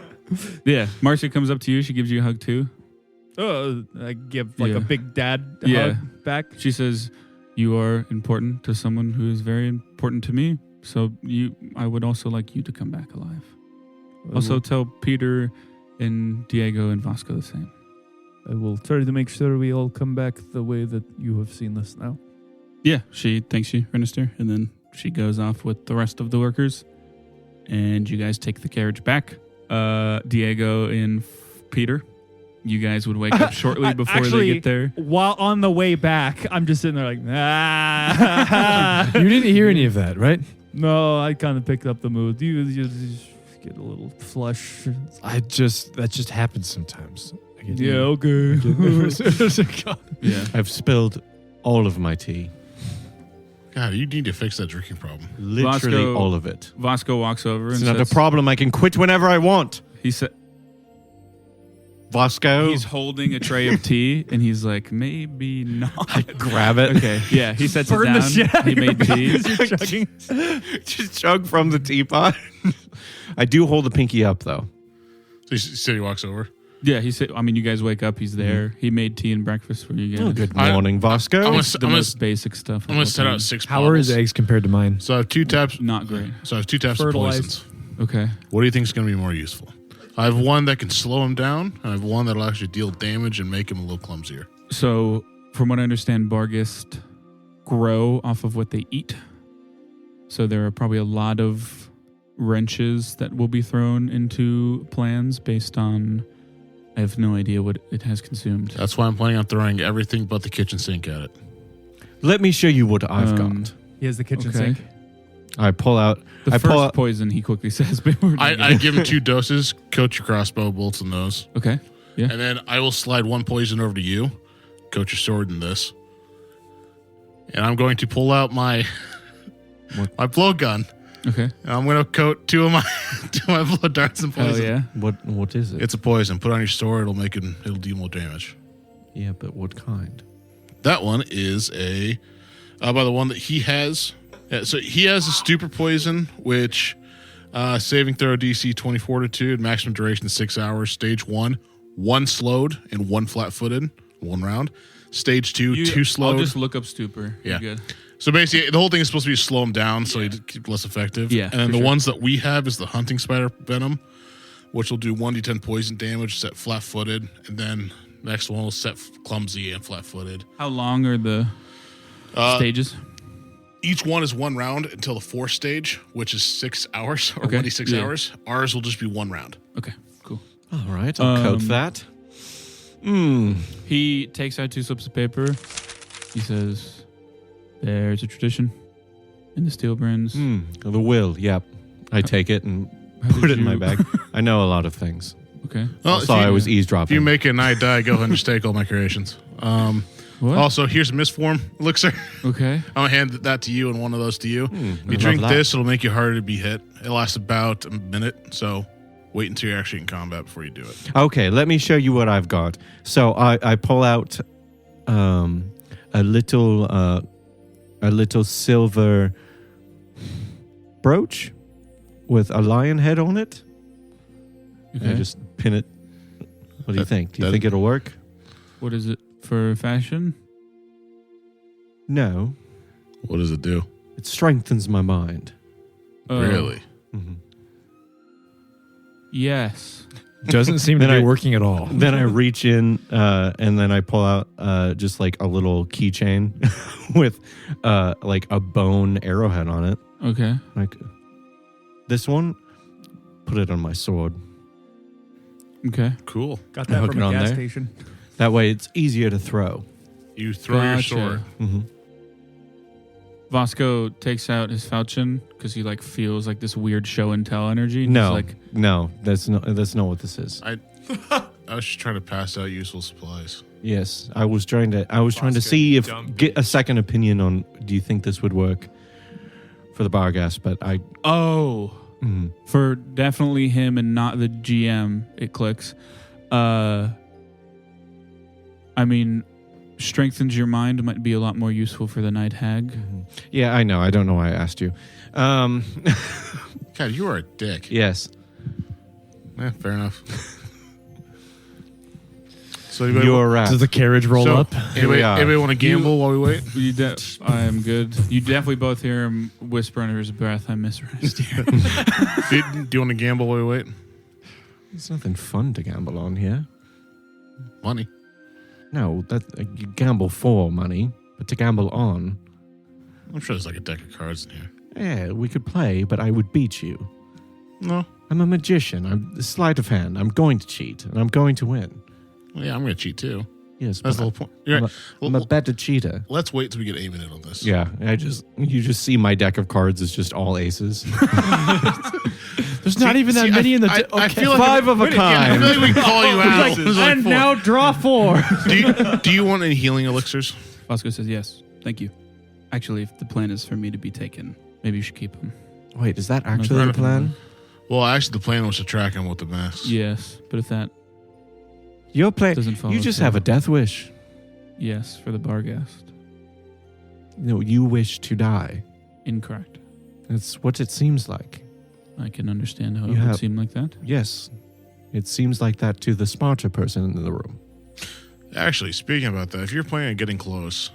Speaker 1: Yeah. Marce comes up to you. She gives you a hug too.
Speaker 3: I give like
Speaker 1: Yeah.
Speaker 3: a big dad
Speaker 1: Yeah.
Speaker 3: hug back.
Speaker 1: She says, "You are important to someone who is very important to me. So I would also like you to come back alive. Also tell Peter and Diego and Vasco the same."
Speaker 3: I will try to make sure we all come back the way that you have seen us now.
Speaker 1: Yeah, she thanks you, Renister, and then she goes off with the rest of the workers, and you guys take the carriage back. Diego and Peter, you guys would wake up shortly before
Speaker 3: Actually,
Speaker 1: they get there.
Speaker 3: While on the way back, I'm just sitting there like, ah.
Speaker 5: You didn't hear any of that, right?
Speaker 3: No, I kind of picked up the mood. You just get a little flush.
Speaker 5: That just happens sometimes.
Speaker 3: Yeah, okay.
Speaker 1: Yeah,
Speaker 2: I've spilled all of my tea.
Speaker 4: God, you need to fix that drinking problem.
Speaker 2: Literally
Speaker 1: Vasco-
Speaker 2: all of it.
Speaker 1: Vasco walks over
Speaker 2: It's
Speaker 1: and
Speaker 2: not a
Speaker 1: says,
Speaker 2: problem. I can quit whenever I want.
Speaker 1: He said
Speaker 2: Vasco.
Speaker 1: he's holding a tray of tea, and he's like, "Maybe not."
Speaker 2: Grab it.
Speaker 1: Okay, yeah, he sets
Speaker 3: Burn
Speaker 1: it
Speaker 3: the
Speaker 1: down.
Speaker 3: shit out
Speaker 1: He
Speaker 3: of your
Speaker 1: made tea.
Speaker 3: You're chugging.
Speaker 2: Just chug from the teapot. I do hold the pinky up, though.
Speaker 4: So he walks over.
Speaker 1: Yeah, he said. I mean, you guys wake up. He's there. He made tea and breakfast for you guys.
Speaker 2: Oh, good morning, Vasco.
Speaker 4: I'm
Speaker 1: The most basic stuff.
Speaker 4: gonna set out 6
Speaker 5: How are his
Speaker 4: bottles.
Speaker 5: eggs compared to mine?
Speaker 4: So I have 2 taps.
Speaker 1: Not great.
Speaker 4: So I have 2 taps of
Speaker 3: Fertilized.
Speaker 4: poisons.
Speaker 1: Okay.
Speaker 4: What do you think is going to be more useful? I have one that can slow him down, and I have one that'll actually deal damage and make him a little clumsier.
Speaker 1: So, from what I understand, Barghest grow off of what they eat. So there are probably a lot of wrenches that will be thrown into plans based on. I have no idea what it has consumed.
Speaker 4: That's why I'm planning on throwing everything but the kitchen sink at it.
Speaker 2: Let me show you what I've got.
Speaker 3: He has the kitchen
Speaker 1: Okay.
Speaker 3: sink.
Speaker 2: I pull out.
Speaker 1: The
Speaker 2: I pull
Speaker 1: first
Speaker 2: out.
Speaker 1: poison, he quickly says. Before
Speaker 4: I give him 2 doses, coat your crossbow, bolts in those.
Speaker 1: Okay. Yeah.
Speaker 4: And then I will slide 1 poison over to you, coat your sword in this. And I'm going to pull out my blowgun.
Speaker 1: Okay.
Speaker 4: And I'm going to coat 2 of my blow darts in
Speaker 1: Hell
Speaker 4: poison.
Speaker 1: yeah.
Speaker 2: What is it?
Speaker 4: It's a poison. Put it on your sword. It'll deal more damage.
Speaker 2: Yeah, but what kind?
Speaker 4: That one is by the one that he has. Yeah, so he has a stupor poison, which saving throw DC 20 fortitude, maximum duration 6 hours. Stage 1, 1 slowed and 1 flat-footed, 1 round. Stage 2, 2 slowed.
Speaker 1: I'll just look up stupor.
Speaker 4: Yeah.
Speaker 1: You're good.
Speaker 4: So basically, the whole thing is supposed to be to slow him down so he'd keep less effective.
Speaker 1: Yeah,
Speaker 4: And then
Speaker 1: for
Speaker 4: the
Speaker 1: sure.
Speaker 4: ones that we have is the hunting spider venom, which will do 1d10 poison damage, set flat-footed, and then next one will set clumsy and flat-footed.
Speaker 1: How long are the stages?
Speaker 4: Each one is 1 round until the 4th stage, which is 6 hours or
Speaker 1: Okay.
Speaker 4: 1d6
Speaker 1: Yeah.
Speaker 4: hours. Ours will just be 1 round.
Speaker 1: Okay. Cool.
Speaker 2: All right, I'll coat that.
Speaker 1: He takes out 2 slips of paper. He says, "There's a tradition in the steel brands."
Speaker 2: The will. Yep. I take it and
Speaker 1: How
Speaker 2: put
Speaker 1: did
Speaker 2: it in my
Speaker 1: you-
Speaker 2: bag. I know a lot of things.
Speaker 1: Okay.
Speaker 4: Well,
Speaker 2: Also, I was eavesdropping.
Speaker 4: If you make it and I die, go ahead and just take all my creations.
Speaker 1: What?
Speaker 4: Also, here's a misform elixir.
Speaker 1: Okay.
Speaker 4: I'm going to hand that to you and one of those to you. If you
Speaker 2: love
Speaker 4: drink
Speaker 2: that.
Speaker 4: this, it'll make you harder to be hit. It lasts about a minute, so wait until you're actually in combat before you do it.
Speaker 2: Okay, let me show you what I've got. So I pull out a little silver brooch with a lion head on it.
Speaker 1: Okay.
Speaker 2: I just pin it. What do you think? Do you
Speaker 4: that-
Speaker 2: think it'll work?
Speaker 1: What is it for fashion?
Speaker 2: No.
Speaker 4: What does it do?
Speaker 2: It strengthens my mind.
Speaker 1: Oh,
Speaker 4: Really?
Speaker 2: Mm-hmm.
Speaker 1: Yes.
Speaker 5: Doesn't seem to
Speaker 2: Then
Speaker 5: be
Speaker 2: I-
Speaker 5: working at all.
Speaker 2: Then I reach in and then I pull out just like a little keychain with like a bone arrowhead on it.
Speaker 1: Okay.
Speaker 2: Like this one, put it on my sword.
Speaker 1: Okay.
Speaker 4: Cool.
Speaker 3: Got
Speaker 2: I
Speaker 3: that
Speaker 2: hook
Speaker 3: from
Speaker 2: it
Speaker 3: a
Speaker 2: on
Speaker 3: gas
Speaker 2: there.
Speaker 3: station.
Speaker 2: That way it's easier to throw.
Speaker 4: You throw your
Speaker 1: Gotcha.
Speaker 4: sword.
Speaker 2: Mm-hmm.
Speaker 1: Vasco takes out his falchion because he like feels like this weird show and tell energy.
Speaker 2: No,
Speaker 1: He's like,
Speaker 2: no, that's not what this is.
Speaker 4: I was just trying to pass out useful supplies.
Speaker 2: Yes, I was trying to
Speaker 5: Vasco,
Speaker 2: see if
Speaker 5: dumb
Speaker 2: get a
Speaker 5: bitch.
Speaker 2: second opinion on. Do you think this would work for the Barghest? But I.
Speaker 1: oh,
Speaker 2: Mm,
Speaker 1: for definitely him and not the GM, it clicks. I mean, strengthens your mind might be a lot more useful for the night hag.
Speaker 2: yeah, I know. I don't know why I asked you.
Speaker 4: God, you are a dick.
Speaker 2: Yes,
Speaker 4: Fair enough. So anybody,
Speaker 2: you're a rat.
Speaker 5: Does the carriage roll
Speaker 4: so,
Speaker 5: up?
Speaker 2: Here we are.
Speaker 4: Anybody want to gamble while we wait?
Speaker 1: I am good. You definitely both hear him whisper under his breath, I miss rest here.
Speaker 4: do you want to gamble while we wait?
Speaker 2: There's nothing fun to gamble on here.
Speaker 4: Money.
Speaker 2: No, that you gamble for money, but to gamble on,
Speaker 4: I'm sure there's like a deck of cards in here.
Speaker 2: yeah, we could play, but I would beat you.
Speaker 4: No.
Speaker 2: I'm a magician. I'm sleight of hand. I'm going to cheat, and I'm going to win.
Speaker 4: Well, yeah, I'm going to cheat too.
Speaker 2: Yes,
Speaker 4: That's
Speaker 2: but
Speaker 4: the whole point. You're right.
Speaker 2: I'm a better cheater.
Speaker 4: Let's wait till we get Eamon in on this.
Speaker 2: Yeah, you just see my deck of cards is just all aces.
Speaker 5: There's not even that
Speaker 4: see,
Speaker 5: many in the.
Speaker 4: I feel like
Speaker 2: Five of a
Speaker 4: I
Speaker 2: kind.
Speaker 4: feel like we can call you out. There's like
Speaker 3: And
Speaker 4: four.
Speaker 3: now draw 4.
Speaker 4: Do you want any healing elixirs?
Speaker 1: Vasco says, yes, thank you. Actually, if the plan is for me to be taken, maybe you should keep him.
Speaker 2: Wait, is that actually the plan?
Speaker 4: Well, actually, the plan was to track him with the masks.
Speaker 1: Yes, but if that
Speaker 2: Your plan.
Speaker 1: doesn't follow
Speaker 2: You just
Speaker 1: through,
Speaker 2: have a death wish.
Speaker 1: yes, for the Barghest.
Speaker 2: No, you wish to die.
Speaker 1: Incorrect.
Speaker 2: That's what it seems like.
Speaker 1: I can understand how
Speaker 2: You
Speaker 1: it would
Speaker 2: have-
Speaker 1: seem like that.
Speaker 2: Yes, it seems like that to the smarter person in the room.
Speaker 4: Actually, speaking about that, if you're planning on getting close,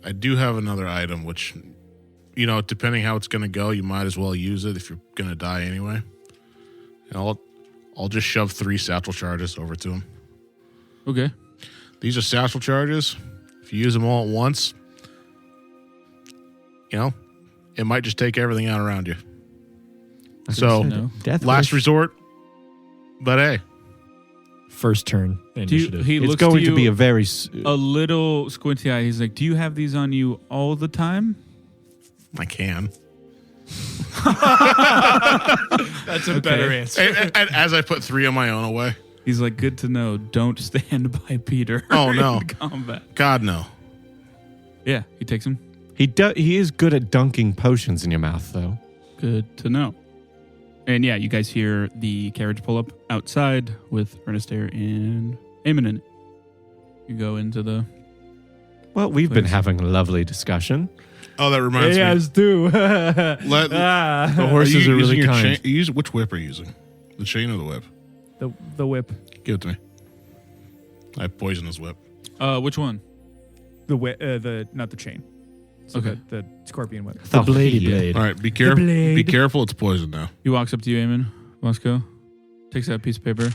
Speaker 4: I do have another item which, you know, depending how it's going to go, you might as well use it if you're going to die anyway. And I'll just shove 3 satchel charges over to him.
Speaker 1: Okay.
Speaker 4: These are satchel charges. If you use them all at once, you know, it might just take everything out around you. So,
Speaker 1: No.
Speaker 2: Death
Speaker 4: last
Speaker 2: wish.
Speaker 4: resort, but hey,
Speaker 5: First turn initiative.
Speaker 1: He
Speaker 2: It's
Speaker 1: looks
Speaker 2: going
Speaker 1: to,
Speaker 2: to
Speaker 1: you
Speaker 2: be a very.
Speaker 1: a little squinty eye. He's like, do you have these on you all the time?
Speaker 4: I can.
Speaker 5: That's a
Speaker 1: Okay.
Speaker 5: better answer.
Speaker 4: And as I put 3 on my own away.
Speaker 1: He's like, good to know. Don't stand by Peter.
Speaker 4: Oh, no.
Speaker 1: in combat.
Speaker 4: God, no.
Speaker 1: Yeah, he takes him.
Speaker 2: He is good at dunking potions in your mouth, though.
Speaker 1: Good to know. And yeah, you guys hear the carriage pull up outside with Ernestair and Eamon in it. You go into the...
Speaker 2: Well, we've been
Speaker 1: Please.
Speaker 2: having a lovely discussion.
Speaker 4: Oh, that reminds me.
Speaker 3: Yes, do.
Speaker 4: The
Speaker 5: The horses are really kind.
Speaker 4: Which whip are you using? The chain or the whip?
Speaker 3: The whip.
Speaker 4: Give it to me. I have poisonous whip.
Speaker 1: Which one?
Speaker 3: The whip. Not the chain. So
Speaker 1: Okay.
Speaker 3: The scorpion whip.
Speaker 5: The bladey
Speaker 2: yeah.
Speaker 5: blade.
Speaker 4: All right, be careful.
Speaker 3: blade.
Speaker 4: Be careful. It's poison now.
Speaker 1: He walks up to you, Eamon. Vasco. Takes out a piece of paper.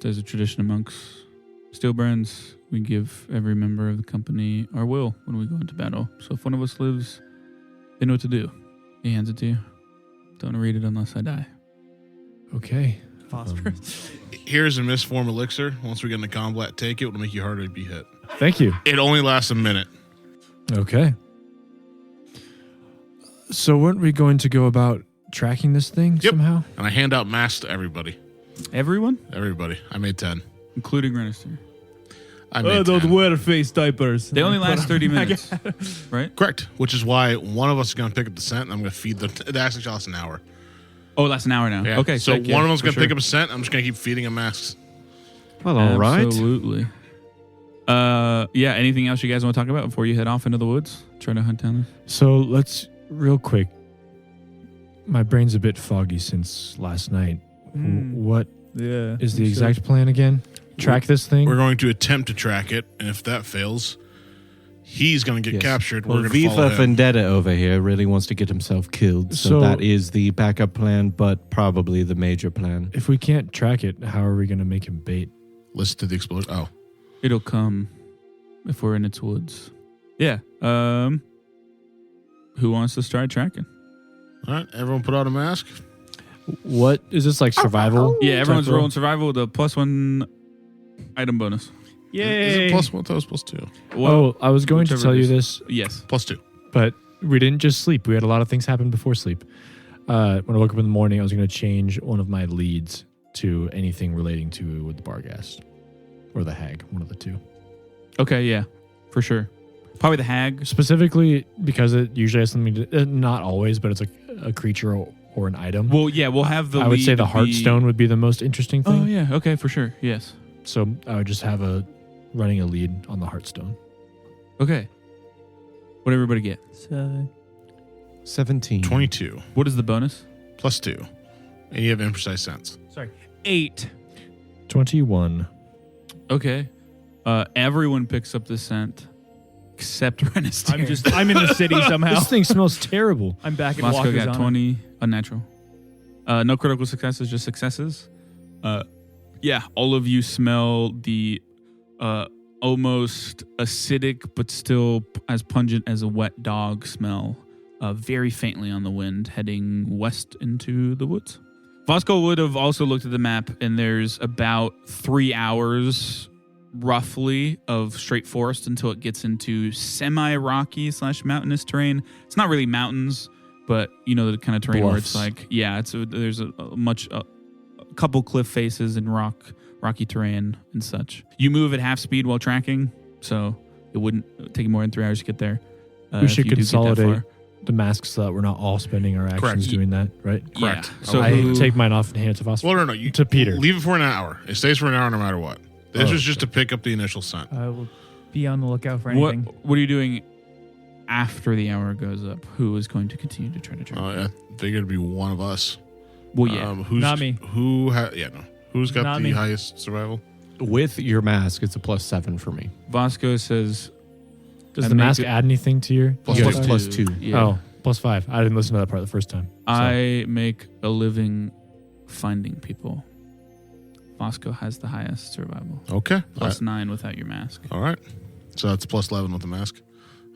Speaker 1: There's a tradition amongst Steelbrands. We give every member of the company our will when we go into battle. So if one of us lives, they know what to do. He hands it to you. Don't read it unless I die.
Speaker 5: Okay.
Speaker 3: Phosphorus.
Speaker 4: Here's a misform elixir. Once we get into combat, take it. It'll make you harder to be hit.
Speaker 5: Thank you.
Speaker 4: It only lasts a minute.
Speaker 5: Okay. So weren't we going to go about tracking this thing
Speaker 4: Yep.
Speaker 5: somehow?
Speaker 4: And I hand out masks to everybody.
Speaker 1: Everyone?
Speaker 4: Everybody. I made 10.
Speaker 1: Including Renister.
Speaker 4: I made 10.
Speaker 3: wear face diapers.
Speaker 1: They only last 30 minutes. Right?
Speaker 4: Correct. Which is why one of us is going to pick up the scent and I'm going to feed them. It actually costs an hour.
Speaker 1: Oh, that's an hour now.
Speaker 4: Yeah.
Speaker 1: Okay.
Speaker 4: So
Speaker 1: sick, yeah,
Speaker 4: one of them's
Speaker 1: for
Speaker 4: going to
Speaker 1: sure.
Speaker 4: pick up a scent. I'm just going to keep feeding them masks.
Speaker 2: Well, all right.
Speaker 1: Absolutely. Yeah, anything else you guys want to talk about before you head off into the woods? Try to hunt down this?
Speaker 5: So let's, real quick. My brain's a bit foggy since last night. What
Speaker 3: Yeah.
Speaker 5: is the exact plan again? Track this thing?
Speaker 4: We're going to attempt to track it. And if that fails, he's going to get
Speaker 2: Yes.
Speaker 4: captured.
Speaker 2: Well,
Speaker 4: We're going to follow
Speaker 2: Viva
Speaker 4: him.
Speaker 2: Vendetta over here really wants to get himself killed. So
Speaker 5: So-
Speaker 2: that is the backup plan, but probably the major plan.
Speaker 5: If we can't track it, how are we going to make him bait?
Speaker 4: Listen to the explosion. Oh,
Speaker 1: It'll come if we're in its woods. Yeah. Who wants to start tracking?
Speaker 4: all right. Everyone put on a mask.
Speaker 5: What is this, like survival?
Speaker 1: Yeah, everyone's
Speaker 5: type roll?
Speaker 1: rolling survival with a +1 item bonus.
Speaker 4: Is
Speaker 3: Yay!
Speaker 4: it +1? That was +2.
Speaker 5: Oh, I was going to
Speaker 1: whichever
Speaker 5: tell
Speaker 1: it
Speaker 5: you
Speaker 1: is.
Speaker 5: this,
Speaker 1: Yes.
Speaker 4: +2.
Speaker 5: but we didn't just sleep. We had a lot of things happen before sleep. When I woke up in the morning, I was going to change one of my leads to anything relating to the Barghest or the hag, one of the two.
Speaker 1: Okay, yeah, for sure. Probably the hag.
Speaker 5: Specifically because it usually has something to, not always, but it's like a creature or an item.
Speaker 1: Well, yeah, we'll have the
Speaker 5: I would say
Speaker 1: lead
Speaker 5: the
Speaker 1: be-
Speaker 5: Heartstone would be the most interesting thing.
Speaker 1: Oh, yeah. Okay, for sure. Yes.
Speaker 5: So I would just have running a lead on the Heartstone.
Speaker 1: Okay. What did everybody get?
Speaker 2: 17.
Speaker 4: 22.
Speaker 1: What is the bonus?
Speaker 4: +2. And you have imprecise sense.
Speaker 3: Sorry. 8.
Speaker 5: 21.
Speaker 1: Okay. Everyone picks up the scent except Renastair.
Speaker 3: I'm in the city somehow.
Speaker 5: This thing smells terrible.
Speaker 3: I'm back at
Speaker 1: Vasco got
Speaker 3: Wakuzana.
Speaker 1: 20. Unnatural. No critical successes, just successes. Yeah, all of you smell the almost acidic but still as pungent as a wet dog smell, very faintly on the wind, heading west into the woods. Vasco would have also looked at the map, and there's about 3 hours roughly of straight forest until it gets into semi-rocky / mountainous terrain. It's not really mountains, but you know the kind of terrain where it's
Speaker 5: Bluffs.
Speaker 1: like, yeah, there's a couple cliff faces and rocky terrain and such. You move at half speed while tracking, so it wouldn't take more than 3 hours to get there.
Speaker 5: We
Speaker 1: if
Speaker 5: should
Speaker 1: you do get that
Speaker 5: consolidate
Speaker 1: far.
Speaker 5: the masks so that we're not all spending our actions
Speaker 4: Correct.
Speaker 5: doing that, right?
Speaker 4: Correct.
Speaker 1: Yeah. So
Speaker 5: I
Speaker 1: who-
Speaker 5: take mine off and hand it to Vasco.
Speaker 4: Well, no. You,
Speaker 5: To Peter.
Speaker 4: Leave it for an hour. It stays for an hour no matter what. This
Speaker 5: Oh,
Speaker 4: was just to pick up the initial scent.
Speaker 3: I will be on the lookout for
Speaker 1: what
Speaker 3: anything.
Speaker 1: are you doing after the hour goes up? Who is going to continue to try to track?
Speaker 4: I figured it'd be one of us.
Speaker 1: Well, yeah.
Speaker 4: Who's,
Speaker 3: Not me.
Speaker 4: Who's got
Speaker 3: Not
Speaker 4: the
Speaker 3: me.
Speaker 4: highest survival?
Speaker 2: With your mask, it's a +7 for me.
Speaker 1: Vasco says
Speaker 5: Does
Speaker 1: I
Speaker 5: the
Speaker 1: make
Speaker 5: mask
Speaker 1: it-
Speaker 5: add anything to your?
Speaker 4: Plus
Speaker 2: You
Speaker 4: two.
Speaker 2: guys +2.
Speaker 1: Yeah.
Speaker 5: Oh, +5. I didn't listen to that part the first time. So.
Speaker 1: I make a living finding people. Vasco has the highest survival.
Speaker 4: Okay.
Speaker 1: +9 without your mask.
Speaker 4: All right. So that's +11 with the mask.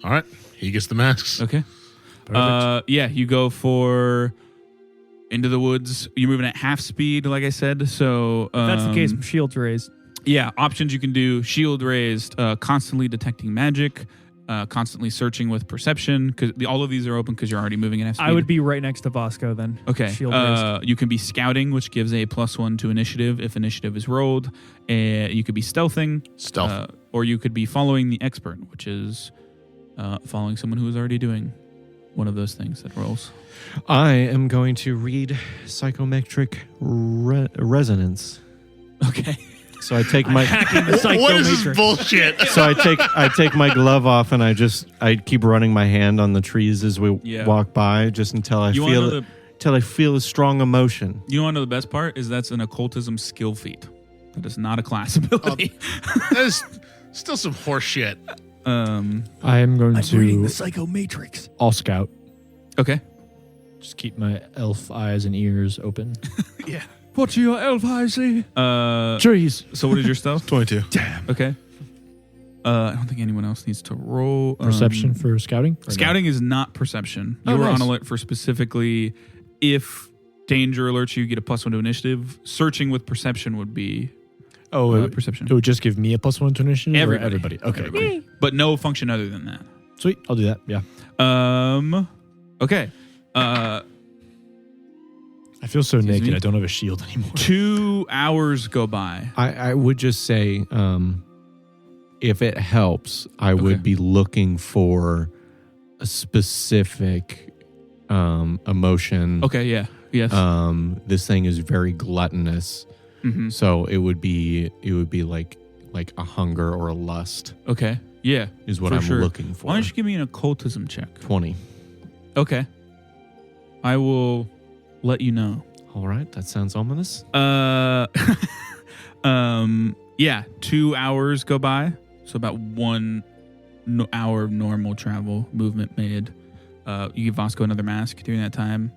Speaker 4: All right. He gets the masks.
Speaker 1: Okay.
Speaker 5: Perfect.
Speaker 1: Yeah, you go for into the woods. You're moving at half speed, like I said. So
Speaker 3: If that's the case, shields raised.
Speaker 1: yeah, options you can do: shield raised, constantly detecting magic, constantly searching with perception. Because all of these are open because you're already moving at half speed.
Speaker 3: I would be right next to Vasco then.
Speaker 1: Okay.
Speaker 3: Shield raised.
Speaker 1: You can be scouting, which gives a +1 to initiative if initiative is rolled. You could be stealthing.
Speaker 4: Stealth.
Speaker 1: Or you could be following the expert, which is following someone who is already doing one of those things that rolls.
Speaker 2: I am going to read psychometric resonance.
Speaker 1: Okay.
Speaker 2: So I take my
Speaker 3: Hacking the
Speaker 4: What is this
Speaker 3: psychomatrix.
Speaker 4: bullshit?
Speaker 2: so I take my glove off and I keep running my hand on the trees as we
Speaker 1: Yeah.
Speaker 2: walk by, just until I
Speaker 1: You want to
Speaker 2: feel
Speaker 1: know the
Speaker 2: till I feel a strong emotion.
Speaker 1: You want to know the best part is that's an occultism skill feat. That is not a class ability.
Speaker 4: That is still some horse shit.
Speaker 5: I am going to
Speaker 3: psychomatrix.
Speaker 5: all scout.
Speaker 1: Okay.
Speaker 5: Just keep my elf eyes and ears open.
Speaker 3: What do your elf eyes see?
Speaker 5: Trees.
Speaker 1: So what is your stealth?
Speaker 4: 22.
Speaker 1: Okay. I don't think anyone else needs to roll.
Speaker 5: Perception for scouting? Or no?
Speaker 1: Scouting is not perception.
Speaker 5: Oh,
Speaker 1: You are
Speaker 5: nice.
Speaker 1: on alert for specifically if danger alerts you, get a +1 to initiative. Searching with perception would be
Speaker 5: Oh,
Speaker 1: perception.
Speaker 5: it would just give me a +1 to initiative?
Speaker 1: Everybody.
Speaker 5: Or everybody. Okay.
Speaker 1: Everybody. But no function other than that.
Speaker 5: Sweet. I'll do that. Yeah.
Speaker 1: Okay.
Speaker 5: I feel so
Speaker 1: Excuse
Speaker 5: naked.
Speaker 1: me?
Speaker 5: I don't have a shield anymore.
Speaker 1: 2 hours go by.
Speaker 2: I would just say, if it helps, I
Speaker 1: Okay.
Speaker 2: would be looking for a specific emotion.
Speaker 1: Okay, yeah. Yes.
Speaker 2: This thing is very gluttonous,
Speaker 1: Mhm.
Speaker 2: so it would be like a hunger or a lust
Speaker 1: Okay. Yeah.
Speaker 2: is what
Speaker 1: For
Speaker 2: I'm
Speaker 1: sure.
Speaker 2: looking for.
Speaker 1: Why don't you give me an occultism check?
Speaker 2: 20.
Speaker 1: Okay. I will let you know.
Speaker 2: All right, that sounds ominous.
Speaker 1: Yeah, 2 hours go by. So about 1 hour of normal travel movement made. You give Vasco another mask during that time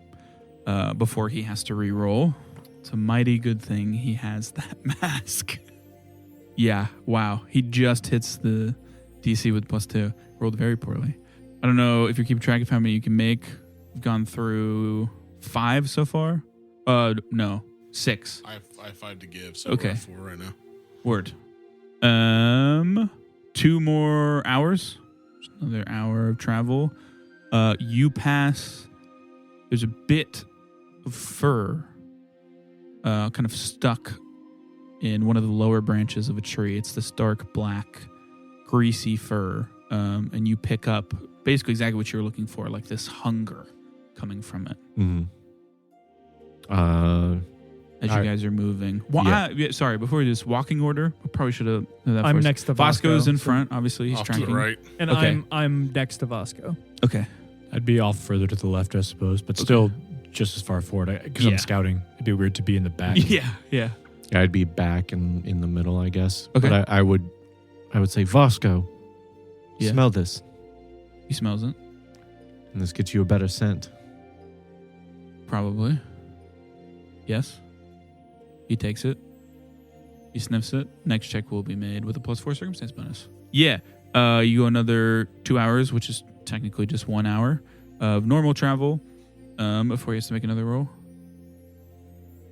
Speaker 1: before he has to re-roll. It's a mighty good thing he has that mask. Yeah, wow. He just hits the DC with +2. Rolled very poorly. I don't know if you're keeping track of how many you can make. We've gone through 5 so far. No, 6.
Speaker 4: I have 5 to give, so
Speaker 1: Okay.
Speaker 4: we're at 4 right now.
Speaker 1: Word. 2 more hours. Just another hour of travel. You pass. There's a bit of fur kind of stuck in one of the lower branches of a tree. It's this dark black, greasy fur. And you pick up basically exactly what you're looking for, like this hunger coming from it.
Speaker 2: Mm-hmm.
Speaker 1: As you guys are moving. Sorry, before we do this, walking order. We probably should have done that
Speaker 3: I'm
Speaker 1: first.
Speaker 3: next to Vasco.
Speaker 1: Vasco's in front, obviously. He's
Speaker 4: Off
Speaker 1: tracking.
Speaker 4: to the right.
Speaker 3: And
Speaker 1: Okay.
Speaker 3: I'm next to Vasco.
Speaker 1: Okay.
Speaker 5: I'd be off further to the left, I suppose, but still just as far forward because
Speaker 1: Yeah.
Speaker 5: I'm scouting. It'd be weird to be in the back.
Speaker 1: Yeah.
Speaker 2: I'd be back in the middle, I guess.
Speaker 1: Okay.
Speaker 2: But I would say, Vasco,
Speaker 1: Yeah.
Speaker 2: smell this.
Speaker 1: He smells it.
Speaker 2: And this gets you a better scent.
Speaker 1: Probably. Yes. He takes it. He sniffs it. Next check will be made with a +4 circumstance bonus. Yeah. You go another 2 hours, which is technically just 1 hour of normal travel before he has to make another roll.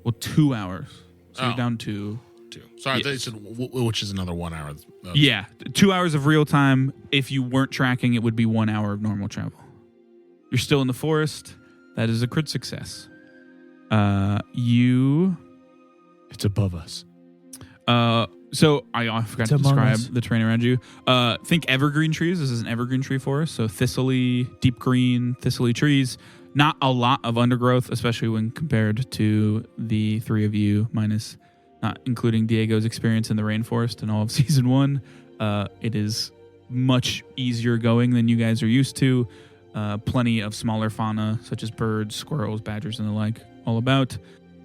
Speaker 1: Well, 2 hours. So you're down to...
Speaker 4: 2. Sorry, I thought you said which is another 1 hour.
Speaker 1: Yeah. 2 hours of real time. If you weren't tracking, it would be 1 hour of normal travel. You're still in the forest. That is a crit success.
Speaker 5: It's above us.
Speaker 1: So I forgot
Speaker 3: It's
Speaker 1: to
Speaker 3: among
Speaker 1: describe
Speaker 3: us.
Speaker 1: the terrain around you. Think evergreen trees. This is an evergreen tree forest. So thistly, deep green, thistly trees. Not a lot of undergrowth, especially when compared to the 3 of you, minus not including Diego's experience in the rainforest in all of season 1. It is much easier going than you guys are used to. Plenty of smaller fauna, such as birds, squirrels, badgers, and the like, all about.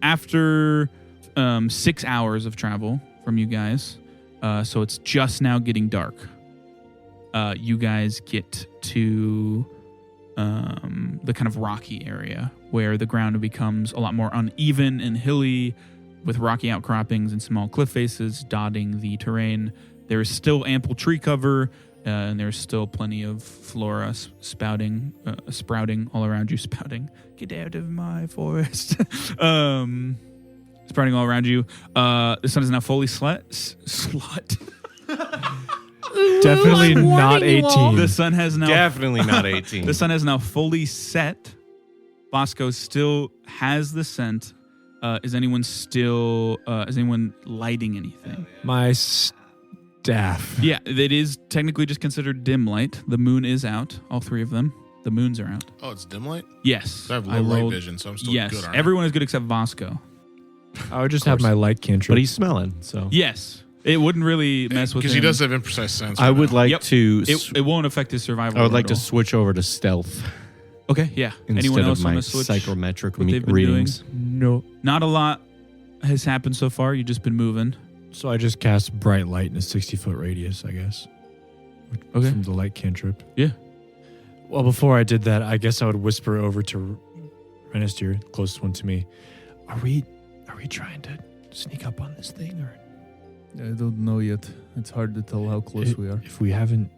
Speaker 1: After 6 hours of travel from you guys, so it's just now getting dark. You guys get to the kind of rocky area where the ground becomes a lot more uneven and hilly, with rocky outcroppings and small cliff faces dotting the terrain. There is still ample tree cover, and there's still plenty of flora sprouting all around you. Sprouting, get out of my forest. Sprouting all around you. The sun is now fully slut.
Speaker 5: Definitely not 18.
Speaker 1: The sun has now
Speaker 2: Definitely not 18.
Speaker 1: the sun has now fully set. Vasco still has the scent. Is anyone lighting anything?
Speaker 5: My staff.
Speaker 1: Yeah, it is technically just considered dim light. The moon is out. All 3 of them. The moons are out.
Speaker 4: Oh, it's dim light?
Speaker 1: Yes.
Speaker 4: I have low light vision, so I'm still
Speaker 1: yes.
Speaker 4: good.
Speaker 1: Everyone is good except Vasco.
Speaker 5: I would just have my light cantrip.
Speaker 2: But he's smelling, so.
Speaker 1: Yes. It wouldn't really mess with him.
Speaker 4: Because he does have imprecise sense.
Speaker 2: I would like
Speaker 1: Yep.
Speaker 2: to.
Speaker 1: It won't affect his survival.
Speaker 2: I would like to
Speaker 1: roll.
Speaker 2: switch over to stealth
Speaker 1: Okay, yeah.
Speaker 2: instead
Speaker 1: Anyone
Speaker 2: of
Speaker 1: else
Speaker 2: my
Speaker 1: want to switch?
Speaker 2: psychometric
Speaker 1: what they've been
Speaker 2: readings.
Speaker 3: No.
Speaker 1: Not a lot has happened so far. You've just been moving.
Speaker 5: So I just cast bright light in a 60-foot radius, I guess.
Speaker 1: Okay.
Speaker 5: From the light cantrip.
Speaker 1: Yeah.
Speaker 5: Well, before I did that, I guess I would whisper over to Renister, closest one to me. Are we trying to sneak up on this thing, or
Speaker 3: I don't know yet. It's hard to tell how close we are.
Speaker 5: if we haven't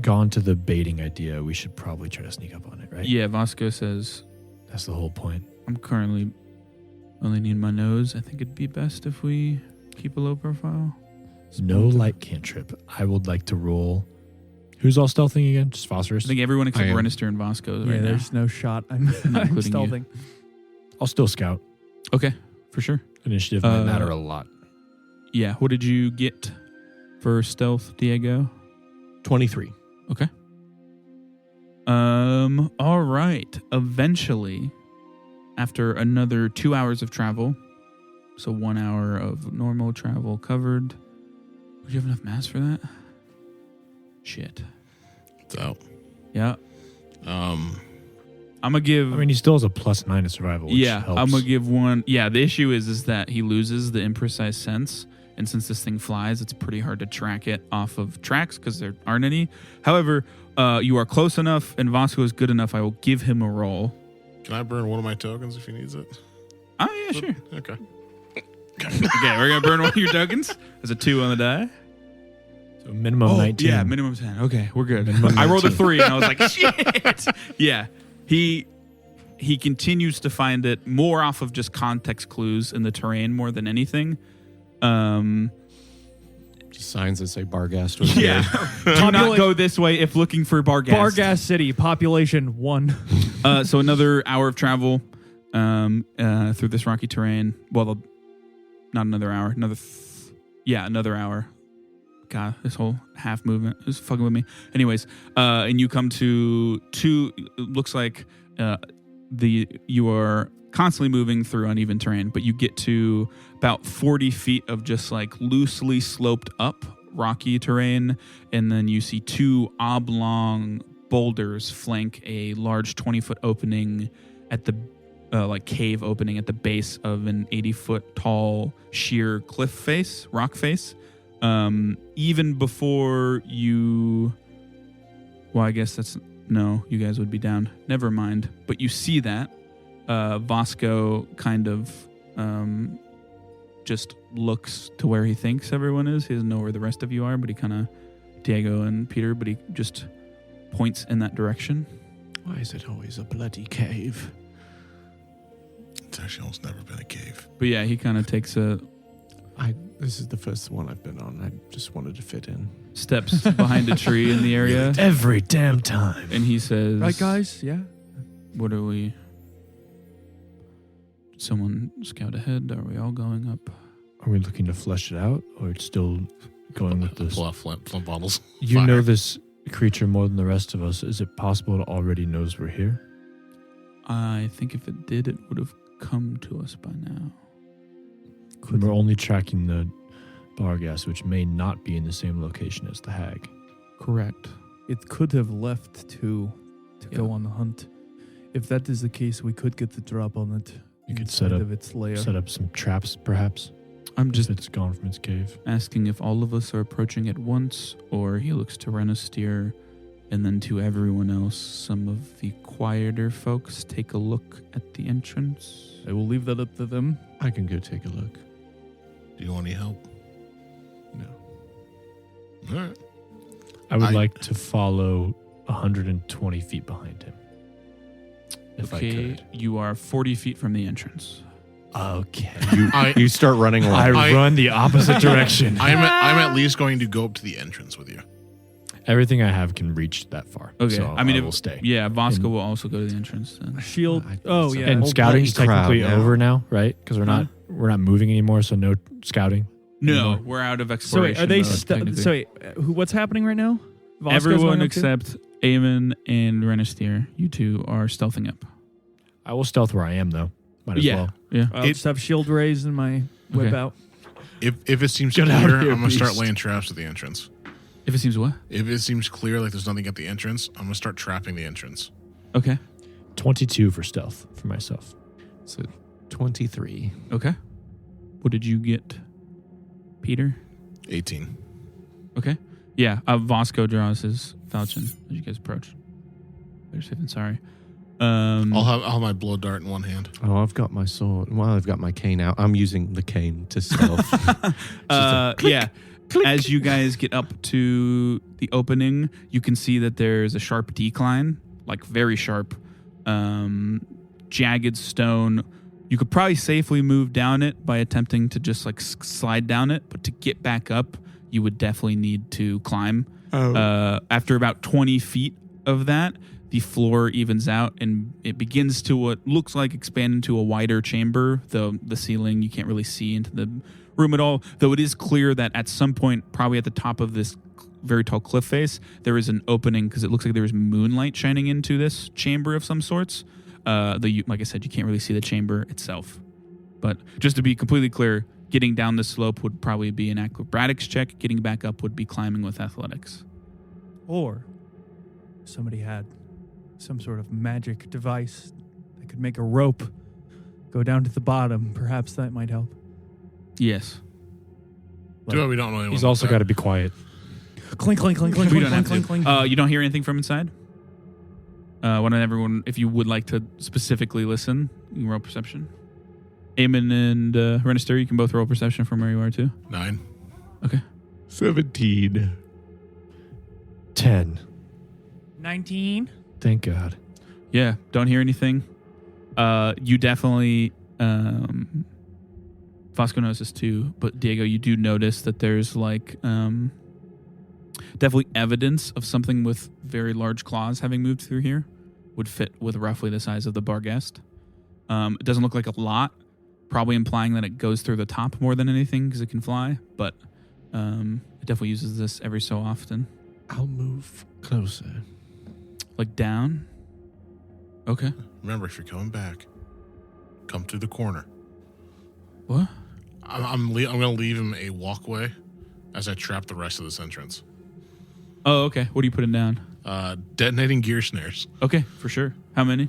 Speaker 5: gone to the baiting idea, we should probably try to sneak up on it, right?
Speaker 1: Yeah, Vasco says,
Speaker 5: That's the whole point.
Speaker 1: I'm currently only needing my nose. I think it'd be best if we keep a low profile.
Speaker 5: No light cantrip. I would like to roll. Who's all stealthing again? Just Phosphorus?
Speaker 1: I think everyone except
Speaker 2: I am.
Speaker 1: Renister and Vasco
Speaker 3: Yeah,
Speaker 1: right now.
Speaker 3: there's no shot. I'm
Speaker 1: including you.
Speaker 3: stealthing.
Speaker 5: I'll still scout.
Speaker 1: Okay, for sure.
Speaker 5: Initiative might matter a lot.
Speaker 1: Yeah, what did you get for stealth, Diego?
Speaker 2: 23.
Speaker 1: Okay. All right. Eventually, after another 2 hours of travel, so 1 hour of normal travel covered. Would you have enough mass for that? Shit.
Speaker 4: It's out.
Speaker 1: Yeah. I'm gonna give.
Speaker 5: I mean, he still has a +9 to survival, which
Speaker 1: yeah,
Speaker 5: helps.
Speaker 1: I'm gonna give one. Yeah, the issue is that he loses the imprecise sense, And since this thing flies, it's pretty hard to track it off of tracks because there aren't any. However, you are close enough and Vasco is good enough. I will give him a roll.
Speaker 4: Can I burn one of my tokens if he needs it?
Speaker 1: Oh, yeah, sure.
Speaker 4: Okay.
Speaker 1: Okay, we're going to burn one of your tokens. There's a 2 on the die.
Speaker 5: So minimum 19.
Speaker 1: Yeah, minimum 10. Okay, we're good.
Speaker 5: Minimum
Speaker 1: I rolled a
Speaker 5: 19.
Speaker 1: 3 and I was like, shit. Yeah. He continues to find it more off of just context clues in the terrain more than anything.
Speaker 2: Just signs that say Barghest.
Speaker 1: Yeah. Do not go this way if looking for Barghest.
Speaker 3: Barghest City, population 1.
Speaker 1: So another hour of travel through this rocky terrain. Well, not another hour. Another hour. God, this whole half movement is fucking with me. Anyways, and you come to two. It looks like you are constantly moving through uneven terrain, but you get to about 40 feet of just like loosely sloped up rocky terrain, and then you see 2 oblong boulders flank a large 20-foot opening at the cave opening at the base of an 80-foot tall sheer cliff face, rock face. Even before you, well, I guess no, you guys would be down. Never mind. But you see that Vasco kind of just looks to where he thinks everyone is. He doesn't know where the rest of you are, but he kind of, Diego and Peter, but he just points in that direction.
Speaker 2: Why is it always a bloody cave?
Speaker 4: It's actually almost never been a cave.
Speaker 1: But yeah, he kind of takes
Speaker 2: This is the first one I've been on. I just wanted to fit in.
Speaker 1: steps behind a tree in the area,
Speaker 5: Every damn time.
Speaker 1: and he says,
Speaker 3: Right, guys? Yeah.
Speaker 1: What are we? Someone scout ahead? Are we all going up?
Speaker 5: Are we looking to flesh it out, or it's still going with this?
Speaker 4: Pull out flint bottles.
Speaker 5: You
Speaker 4: Fire.
Speaker 5: know this creature more than the rest of us. Is it possible it already knows we're here?
Speaker 1: I think if it did, it would have come to us by now.
Speaker 5: We're only tracking the Barghest, which may not be in the same location as the hag.
Speaker 1: Correct.
Speaker 3: It could have left to go on the hunt. If that is the case, we could get the drop on it.
Speaker 5: You could
Speaker 3: inside of its lair.
Speaker 5: set up some traps, perhaps.
Speaker 1: I'm just
Speaker 5: If it's gone from its cave.
Speaker 1: asking if all of us are approaching at once, or he looks to Renestier, and then to everyone else, some of the quieter folks take a look at the entrance.
Speaker 3: I will leave that up to them.
Speaker 2: I can go take a look.
Speaker 4: Do you want any help?
Speaker 2: No.
Speaker 4: All right.
Speaker 5: I would like to follow 120 feet behind him. If I could.
Speaker 1: You are 40 feet from the entrance.
Speaker 5: Okay.
Speaker 2: You start running
Speaker 5: I
Speaker 2: along.
Speaker 5: run the opposite direction.
Speaker 4: I'm at least going to go up to the entrance with you.
Speaker 5: Everything I have can reach that far.
Speaker 1: Okay.
Speaker 5: So
Speaker 1: I mean,
Speaker 5: I
Speaker 1: it
Speaker 5: will stay.
Speaker 1: Yeah, Vasco
Speaker 5: And-
Speaker 1: will also go to the entrance then.
Speaker 3: Shield.
Speaker 2: I-
Speaker 3: Oh, yeah.
Speaker 5: And
Speaker 2: Old
Speaker 5: scouting's
Speaker 2: bloody crowd
Speaker 5: technically
Speaker 2: now.
Speaker 5: over now, right? Because we're not moving anymore, so no scouting.
Speaker 1: No,
Speaker 5: anymore.
Speaker 1: we're out of
Speaker 3: So wait,
Speaker 1: exploration.
Speaker 3: are they?
Speaker 1: mode, technically.
Speaker 3: So wait, what's happening right now? Vasco's
Speaker 1: Everyone
Speaker 3: going up too?
Speaker 1: except Eamon and Renestier, you two are stealthing up.
Speaker 5: I will stealth where I am, though. Might as well.
Speaker 1: Yeah.
Speaker 3: I'll just have shield raised and my whip
Speaker 1: Okay.
Speaker 3: out.
Speaker 4: If it seems
Speaker 5: Get
Speaker 4: clear,
Speaker 5: out
Speaker 4: I'm
Speaker 5: here,
Speaker 4: going to start
Speaker 5: beast.
Speaker 4: laying traps at the entrance.
Speaker 1: If it seems what?
Speaker 4: If it seems clear like there's nothing at the entrance, I'm going to start trapping the entrance.
Speaker 1: Okay.
Speaker 5: 22 for stealth for myself.
Speaker 2: So 23.
Speaker 1: Okay. What did you get, Peter?
Speaker 4: 18.
Speaker 1: Okay. Yeah. Vasco draws his falchion as you guys approach. They're safe and sorry.
Speaker 4: I'll have my blow dart in one hand.
Speaker 2: Oh, I've got my sword. Well, I've got my cane out. I'm using the cane to stealth.
Speaker 1: Yeah. As you guys get up to the opening, you can see that there's a sharp decline, like very sharp, jagged stone. You could probably safely move down it by attempting to just like slide down it, but to get back up, you would definitely need to climb. After about 20 feet of that, the floor evens out and it begins to what looks like expand into a wider chamber. The ceiling, you can't really see into the room at all, though it is clear that at some point, probably at the top of this very tall cliff face, there is an opening because it looks like there is moonlight shining into this chamber of some sorts. Like I said, you can't really see the chamber itself. But just to be completely clear, getting down this slope would probably be an acrobatics check. Getting back up would be climbing with athletics.
Speaker 3: Or somebody had some sort of magic device that could make a rope go down to the bottom. Perhaps that might help.
Speaker 1: Yes.
Speaker 4: We don't know anyone.
Speaker 5: He's also got to be quiet.
Speaker 3: Clink, clink, clink, clink,
Speaker 1: We
Speaker 3: clink,
Speaker 1: don't have
Speaker 3: clink,
Speaker 1: to.
Speaker 3: clink, clink.
Speaker 1: You don't hear anything from inside? Why don't everyone, if you would like to specifically listen, you can roll perception. Eamon and Renister, you can both roll perception from where you are too.
Speaker 4: 9.
Speaker 1: Okay.
Speaker 2: 17.
Speaker 5: 10.
Speaker 3: 19.
Speaker 5: Thank God.
Speaker 1: Yeah, don't hear anything. You definitely, Vasco knows this too, but Diego, you do notice that there's like definitely evidence of something with very large claws having moved through here. Would fit with roughly the size of the Barghest. It doesn't look like a lot, probably implying that it goes through the top more than anything because it can fly, but it definitely uses this every so often.
Speaker 2: I'll move closer.
Speaker 1: Like down? Okay.
Speaker 4: Remember, if you're coming back, come to the corner.
Speaker 1: What?
Speaker 4: I'm going to leave him a walkway as I trap the rest of this entrance.
Speaker 1: Oh, okay. What are you putting down?
Speaker 4: Detonating gear snares.
Speaker 1: Okay, for sure. How many?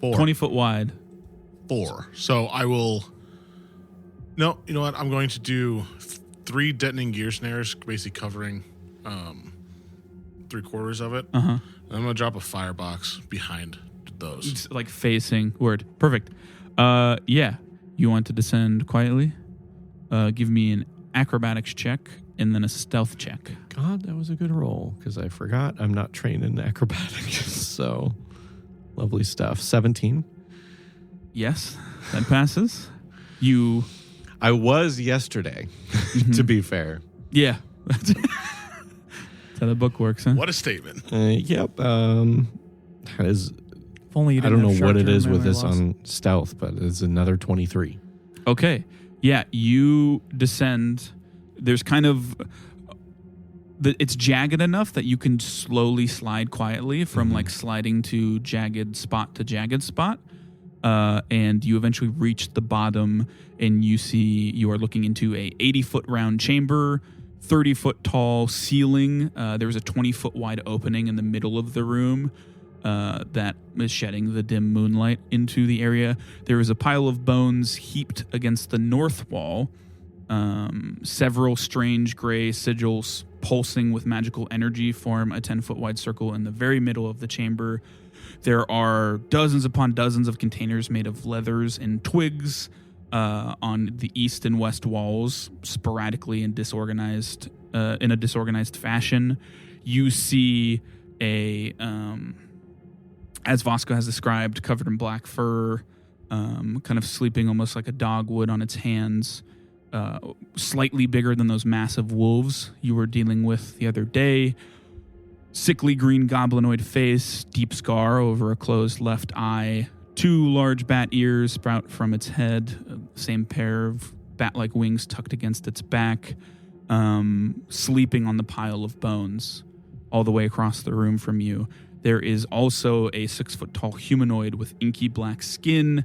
Speaker 4: 4.
Speaker 1: 20 foot wide.
Speaker 4: 4. So I will... No, you know what? I'm going to do 3 detonating gear snares, basically covering 3/4 of it.
Speaker 1: Uh-huh.
Speaker 4: And I'm going to drop a firebox behind those.
Speaker 1: It's like facing. Word. Perfect. Yeah. You want to descend quietly? Give me an acrobatics check and then a stealth check.
Speaker 2: God, that was a good roll because I forgot I'm not trained in acrobatics. So lovely stuff. 17.
Speaker 1: Yes, that passes. You...
Speaker 2: I was yesterday, to be fair.
Speaker 1: Yeah. That's how the book works, huh?
Speaker 4: What a statement.
Speaker 2: Yep. That is.
Speaker 3: If only you
Speaker 2: I
Speaker 3: didn't
Speaker 2: don't know
Speaker 3: have
Speaker 2: what it
Speaker 3: short-term
Speaker 2: is with
Speaker 3: memory
Speaker 2: this
Speaker 3: loss.
Speaker 2: on stealth, but it's another 23.
Speaker 1: Okay. Yeah, you descend. There's kind of... It's jagged enough that you can slowly slide quietly from like sliding to jagged spot to jagged spot. And you eventually reach the bottom and you are looking into a 80-foot round chamber, 30-foot tall ceiling. There's a 20-foot wide opening in the middle of the room that is shedding the dim moonlight into the area. There is a pile of bones heaped against the north wall. Several strange gray sigils pulsing with magical energy form a 10-foot wide circle in the very middle of the chamber. There are dozens upon dozens of containers made of leathers and twigs on the east and west walls, sporadically and disorganized in a disorganized fashion. You see a, as Vasco has described, covered in black fur, kind of sleeping almost like a dog would on its hands, slightly bigger than those massive wolves you were dealing with the other day. Sickly green goblinoid face, deep scar over a closed left eye, 2 large bat ears sprout from its head, same pair of bat-like wings tucked against its back, sleeping on the pile of bones all the way across the room from you. There is also a 6-foot-tall humanoid with inky black skin,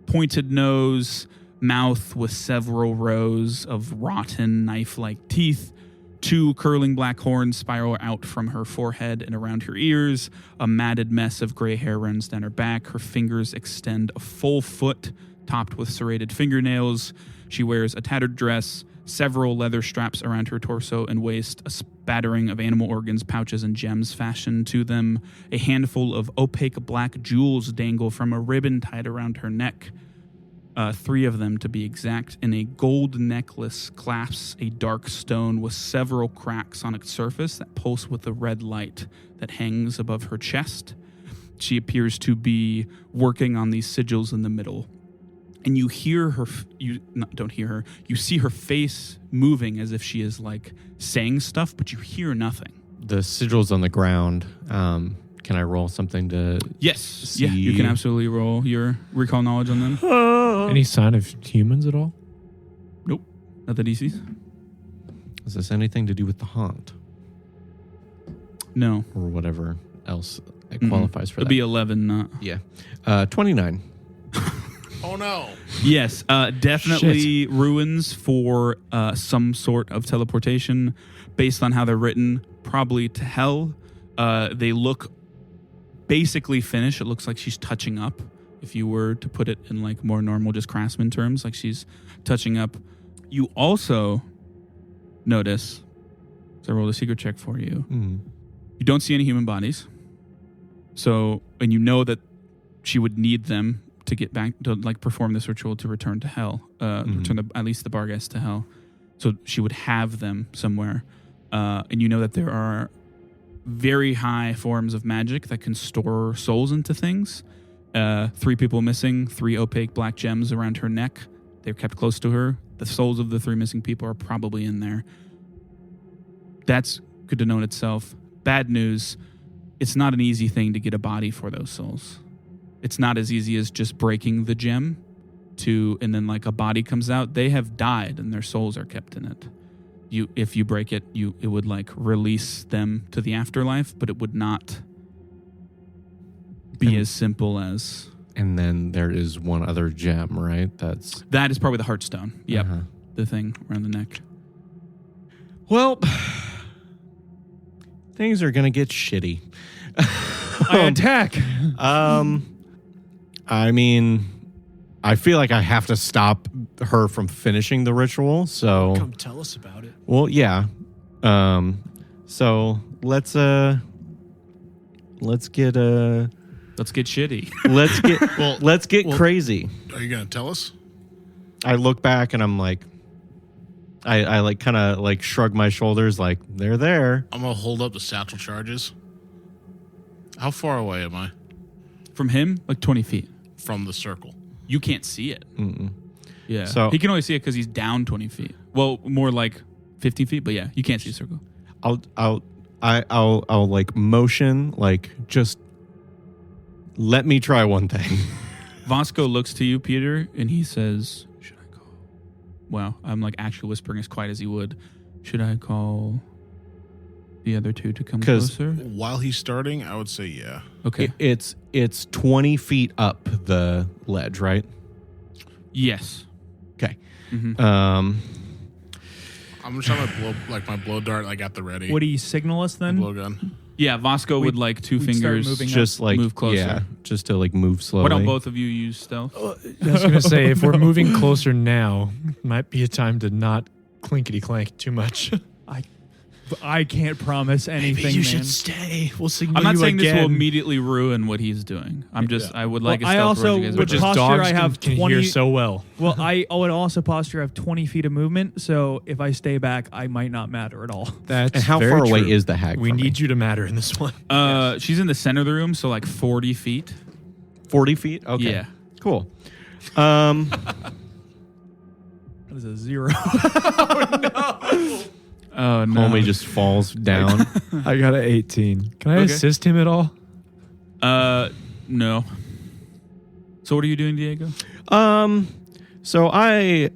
Speaker 1: pointed nose, mouth with several rows of rotten knife-like teeth. 2 curling black horns spiral out from her forehead and around her ears. A matted mess of gray hair runs down her back. Her fingers extend a full foot, topped with serrated fingernails. She wears a tattered dress, several leather straps around her torso and waist, a spattering of animal organs, pouches, and gems fashioned to them. A handful of opaque black jewels dangle from a ribbon tied around her neck. 3 of them, to be exact, and a gold necklace clasps a dark stone with several cracks on its surface that pulse with the red light that hangs above her chest. She appears to be working on these sigils in the middle. And you hear her, don't hear her, you see her face moving as if she is like saying stuff, but you hear nothing.
Speaker 2: The sigils on the ground. Can I roll something to
Speaker 1: Yes. Yeah, you can absolutely roll your recall knowledge on them.
Speaker 5: Any sign of humans at all?
Speaker 1: Nope. Not that he sees.
Speaker 2: Is this anything to do with the haunt
Speaker 1: No.
Speaker 2: or whatever else it qualifies for
Speaker 1: It'll
Speaker 2: that?
Speaker 1: be 11, not.
Speaker 2: Yeah. 29.
Speaker 4: Oh, no.
Speaker 1: Yes, definitely ruins for some sort of teleportation based on how they're written, probably to hell. They look basically finished. It looks like she's touching up, if you were to put it in like more normal, just craftsman terms, like she's touching up. You also notice. So I rolled a secret check for you.
Speaker 2: Mm.
Speaker 1: You don't see any human bodies. So, and you know that she would need them to get back to like perform this ritual to return to hell, return at least the Barghest to hell. So she would have them somewhere. And you know that there are very high forms of magic that can store souls into things. 3 people missing, 3 opaque black gems around her neck. They're kept close to her. The souls of the 3 missing people are probably in there. That's good to know in itself. Bad news, it's not an easy thing to get a body for those souls. It's not as easy as just breaking the gem and then like a body comes out. They have died and their souls are kept in it. If you break it, it would like release them to the afterlife, but it would not be as simple as.
Speaker 2: And then there is one other gem, right?
Speaker 1: That is probably the Heartstone. Yep, the thing around the neck.
Speaker 2: Well, things are gonna get shitty.
Speaker 5: I attack.
Speaker 2: I mean, I feel like I have to stop her from finishing the ritual. So
Speaker 5: Come tell us about it.
Speaker 2: well, yeah. So let's get
Speaker 1: shitty.
Speaker 2: let's get crazy.
Speaker 4: Are you gonna tell us?
Speaker 2: I look back and I'm like, I like kind of like shrug my shoulders, like they're there.
Speaker 4: I'm gonna hold up the satchel charges. How far away am I
Speaker 1: From him, like 20 feet.
Speaker 4: from the circle?
Speaker 1: You can't see it.
Speaker 2: Mm-mm.
Speaker 1: Yeah.
Speaker 2: So-
Speaker 1: he can only see it because he's down 20 feet. Well, more like 15 feet, but yeah, you can't see a circle.
Speaker 2: I'll like motion, like just let me try one thing.
Speaker 1: Vasco looks to you, Peter, and he says, should I call? Wow, I'm like actually whispering as quiet as he would. Should I call the other 2 to come
Speaker 2: 'Cause-
Speaker 1: closer?
Speaker 4: While he's starting, I would say yeah.
Speaker 1: Okay.
Speaker 2: It's 20 feet up the ledge, right?
Speaker 1: Yes.
Speaker 2: Okay.
Speaker 1: Mhm.
Speaker 4: I'm just trying to blow my blow dart. I got the ready.
Speaker 3: Would he signal us then?
Speaker 4: blow gun?
Speaker 1: Yeah, Vasco would like 2
Speaker 3: we'd start
Speaker 1: fingers.
Speaker 3: moving
Speaker 2: Just like
Speaker 1: Move closer.
Speaker 2: yeah, just to like move slowly.
Speaker 1: Why don't both of you use stealth?
Speaker 5: I was going to say, if we're moving closer now, might be a time to not clinkety clank too much.
Speaker 3: I can't promise anything, man.
Speaker 5: stay. We'll signal
Speaker 1: I'm not
Speaker 5: you
Speaker 1: saying this will
Speaker 5: again.
Speaker 1: immediately ruin what he's doing. I'm just, I would like
Speaker 3: Well,
Speaker 1: a
Speaker 3: I
Speaker 1: stealth
Speaker 3: also
Speaker 1: roll. You guys
Speaker 3: would
Speaker 1: are
Speaker 5: Just
Speaker 1: doing.
Speaker 3: posture
Speaker 5: dogs
Speaker 3: I have
Speaker 5: can
Speaker 3: 20
Speaker 5: hear so well.
Speaker 3: Well, I would also posture I have 20 feet of movement, so if I stay back, I might not matter at all.
Speaker 5: That's
Speaker 2: And how
Speaker 5: very
Speaker 2: far away
Speaker 5: true.
Speaker 2: is the hag?
Speaker 5: We
Speaker 2: from me?
Speaker 5: need you to matter in this one.
Speaker 1: She's in the center of the room, so like 40 feet.
Speaker 2: 40 feet. Okay.
Speaker 1: Yeah.
Speaker 2: Cool.
Speaker 3: That is a 0.
Speaker 1: Oh, no.
Speaker 2: Homie just falls down.
Speaker 5: I got an 18. Can I
Speaker 1: Okay.
Speaker 5: assist him at all?
Speaker 1: No. So what are you doing, Diego?
Speaker 2: So I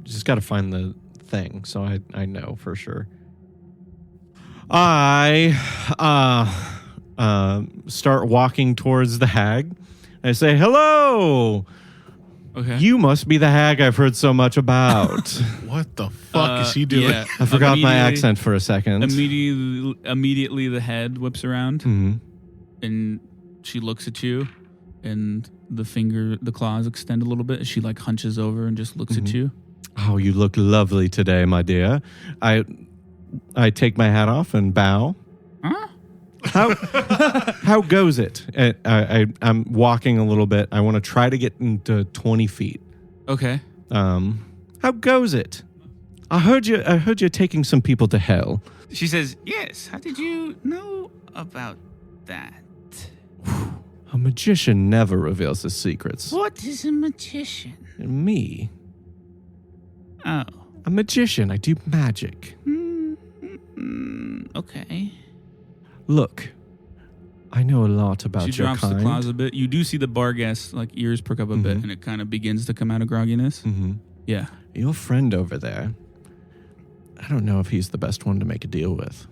Speaker 2: just gotta find the thing, so I know for sure. I start walking towards the hag. I say, "Hello,
Speaker 1: Okay.
Speaker 2: you must be the hag I've heard so much about."
Speaker 4: What the fuck is he doing?
Speaker 1: Yeah.
Speaker 2: I forgot my
Speaker 1: Immediately-
Speaker 2: accent for a second.
Speaker 1: Immediately the head whips around
Speaker 2: Mhm.
Speaker 1: and she looks at you and the claws extend a little bit. She like hunches over and just looks at you.
Speaker 2: Oh, you look lovely today, my dear. I take my hat off and bow.
Speaker 1: Huh?
Speaker 2: How goes it? I'm walking a little bit. I want to try to get into 20 feet.
Speaker 1: Okay.
Speaker 2: How goes it? I heard you're taking some people to hell.
Speaker 1: She says, yes. How did you know about that?
Speaker 2: A magician never reveals his secrets.
Speaker 1: What is a magician?
Speaker 2: Me,
Speaker 1: Oh.
Speaker 2: a magician. I do magic.
Speaker 1: Okay.
Speaker 2: Look, I know a lot about
Speaker 1: She
Speaker 2: your
Speaker 1: drops
Speaker 2: kind.
Speaker 1: the claws a bit. You do see the Barghest like ears perk up a bit and it kind of begins to come out of grogginess.
Speaker 2: Mhm.
Speaker 1: Yeah.
Speaker 2: Your friend over there, I don't know if he's the best one to make a deal with.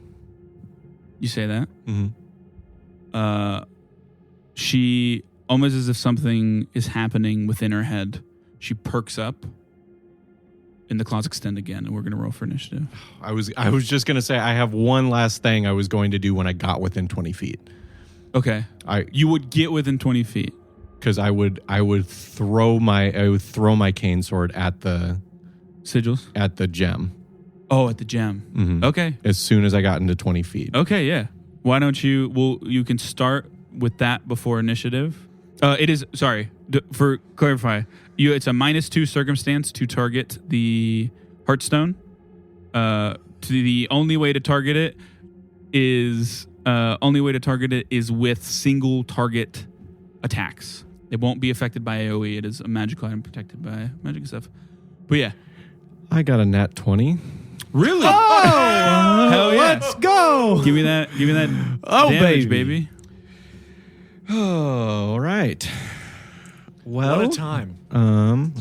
Speaker 1: You say that?
Speaker 2: Mm-hmm.
Speaker 1: She, almost as if something is happening within her head, she perks up and the claws extend again, and we're going to roll for initiative.
Speaker 2: I was just going to say I have one last thing I was going to do when I got within 20 feet.
Speaker 1: Okay. You would get within 20 feet.
Speaker 2: Because I would throw my cane sword at the
Speaker 1: Sigils?
Speaker 2: at the gem.
Speaker 1: Oh, at the gem.
Speaker 2: Mhm.
Speaker 1: Okay.
Speaker 2: As soon as I got into 20 feet.
Speaker 1: Okay, yeah. Why don't you? Well, you can start with that before initiative. It is for clarify. It's a -2 circumstance to target the Heartstone. The only way to target it is with single target attacks. It won't be affected by AOE. It is a magical item protected by magic stuff. But yeah,
Speaker 2: I got a nat 20.
Speaker 1: really.
Speaker 3: Oh,
Speaker 1: Hell yeah.
Speaker 3: let's go.
Speaker 1: Give me that.
Speaker 3: Oh,
Speaker 1: damage, baby.
Speaker 2: Oh, all right. Well,
Speaker 5: What a time.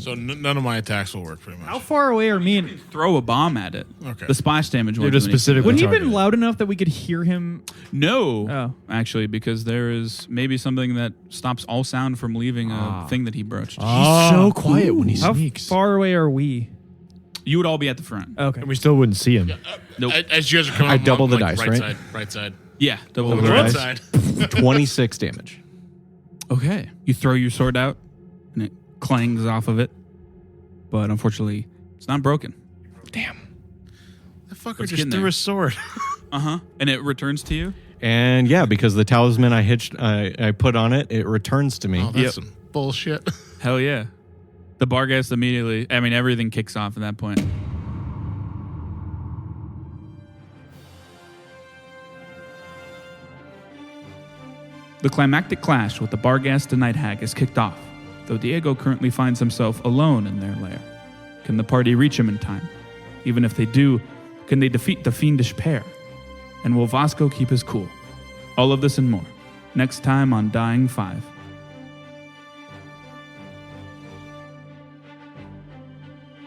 Speaker 4: So none of my attacks will work pretty much.
Speaker 3: How far away are me and...
Speaker 1: Throw a bomb at it.
Speaker 4: Okay.
Speaker 1: The splash damage.
Speaker 5: You're
Speaker 1: won't
Speaker 5: just
Speaker 1: do anything.
Speaker 5: specifically
Speaker 3: Would he have been
Speaker 5: targeted.
Speaker 3: loud enough that we could hear him?
Speaker 1: No,
Speaker 3: Oh.
Speaker 1: actually, because there is maybe something that stops all sound from leaving a thing that he broached.
Speaker 5: He's so quiet when he
Speaker 3: How
Speaker 5: sneaks.
Speaker 3: far away are we?
Speaker 1: You would all be at the front.
Speaker 3: Okay.
Speaker 5: And we still wouldn't see him.
Speaker 1: Nope.
Speaker 4: As you guys are coming,
Speaker 2: I
Speaker 4: I'm
Speaker 2: double the
Speaker 4: like,
Speaker 2: dice,
Speaker 4: right
Speaker 2: right?
Speaker 4: Side, right side.
Speaker 1: Yeah, double
Speaker 2: Double
Speaker 1: the
Speaker 2: the
Speaker 4: Right
Speaker 1: dice.
Speaker 4: side.
Speaker 2: 26 damage.
Speaker 1: Okay. You throw your sword out, and it clangs off of it. But unfortunately, it's not broken.
Speaker 2: Damn.
Speaker 4: The fucker
Speaker 1: Let's
Speaker 4: just
Speaker 1: get in
Speaker 4: threw
Speaker 1: there.
Speaker 4: a sword.
Speaker 1: And it returns to you.
Speaker 2: And yeah, because the talisman I put on it, it returns to me.
Speaker 4: Oh, that's some bullshit.
Speaker 1: Hell yeah. The Barghest immediately, everything kicks off at that point. The climactic clash with the Barghest and Night Hag is kicked off, though Diego currently finds himself alone in their lair. Can the party reach him in time? Even if they do, can they defeat the fiendish pair? And will Vasco keep his cool? All of this and more, next time on Dying 5.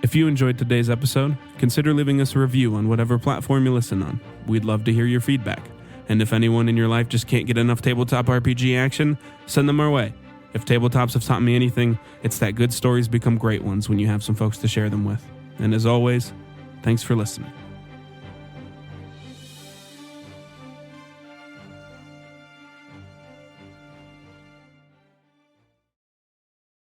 Speaker 6: If you enjoyed today's episode, consider leaving us a review on whatever platform you listen on. We'd love to hear your feedback. And if anyone in your life just can't get enough tabletop RPG action, send them our way. If tabletops have taught me anything, it's that good stories become great ones when you have some folks to share them with. And as always, thanks for listening.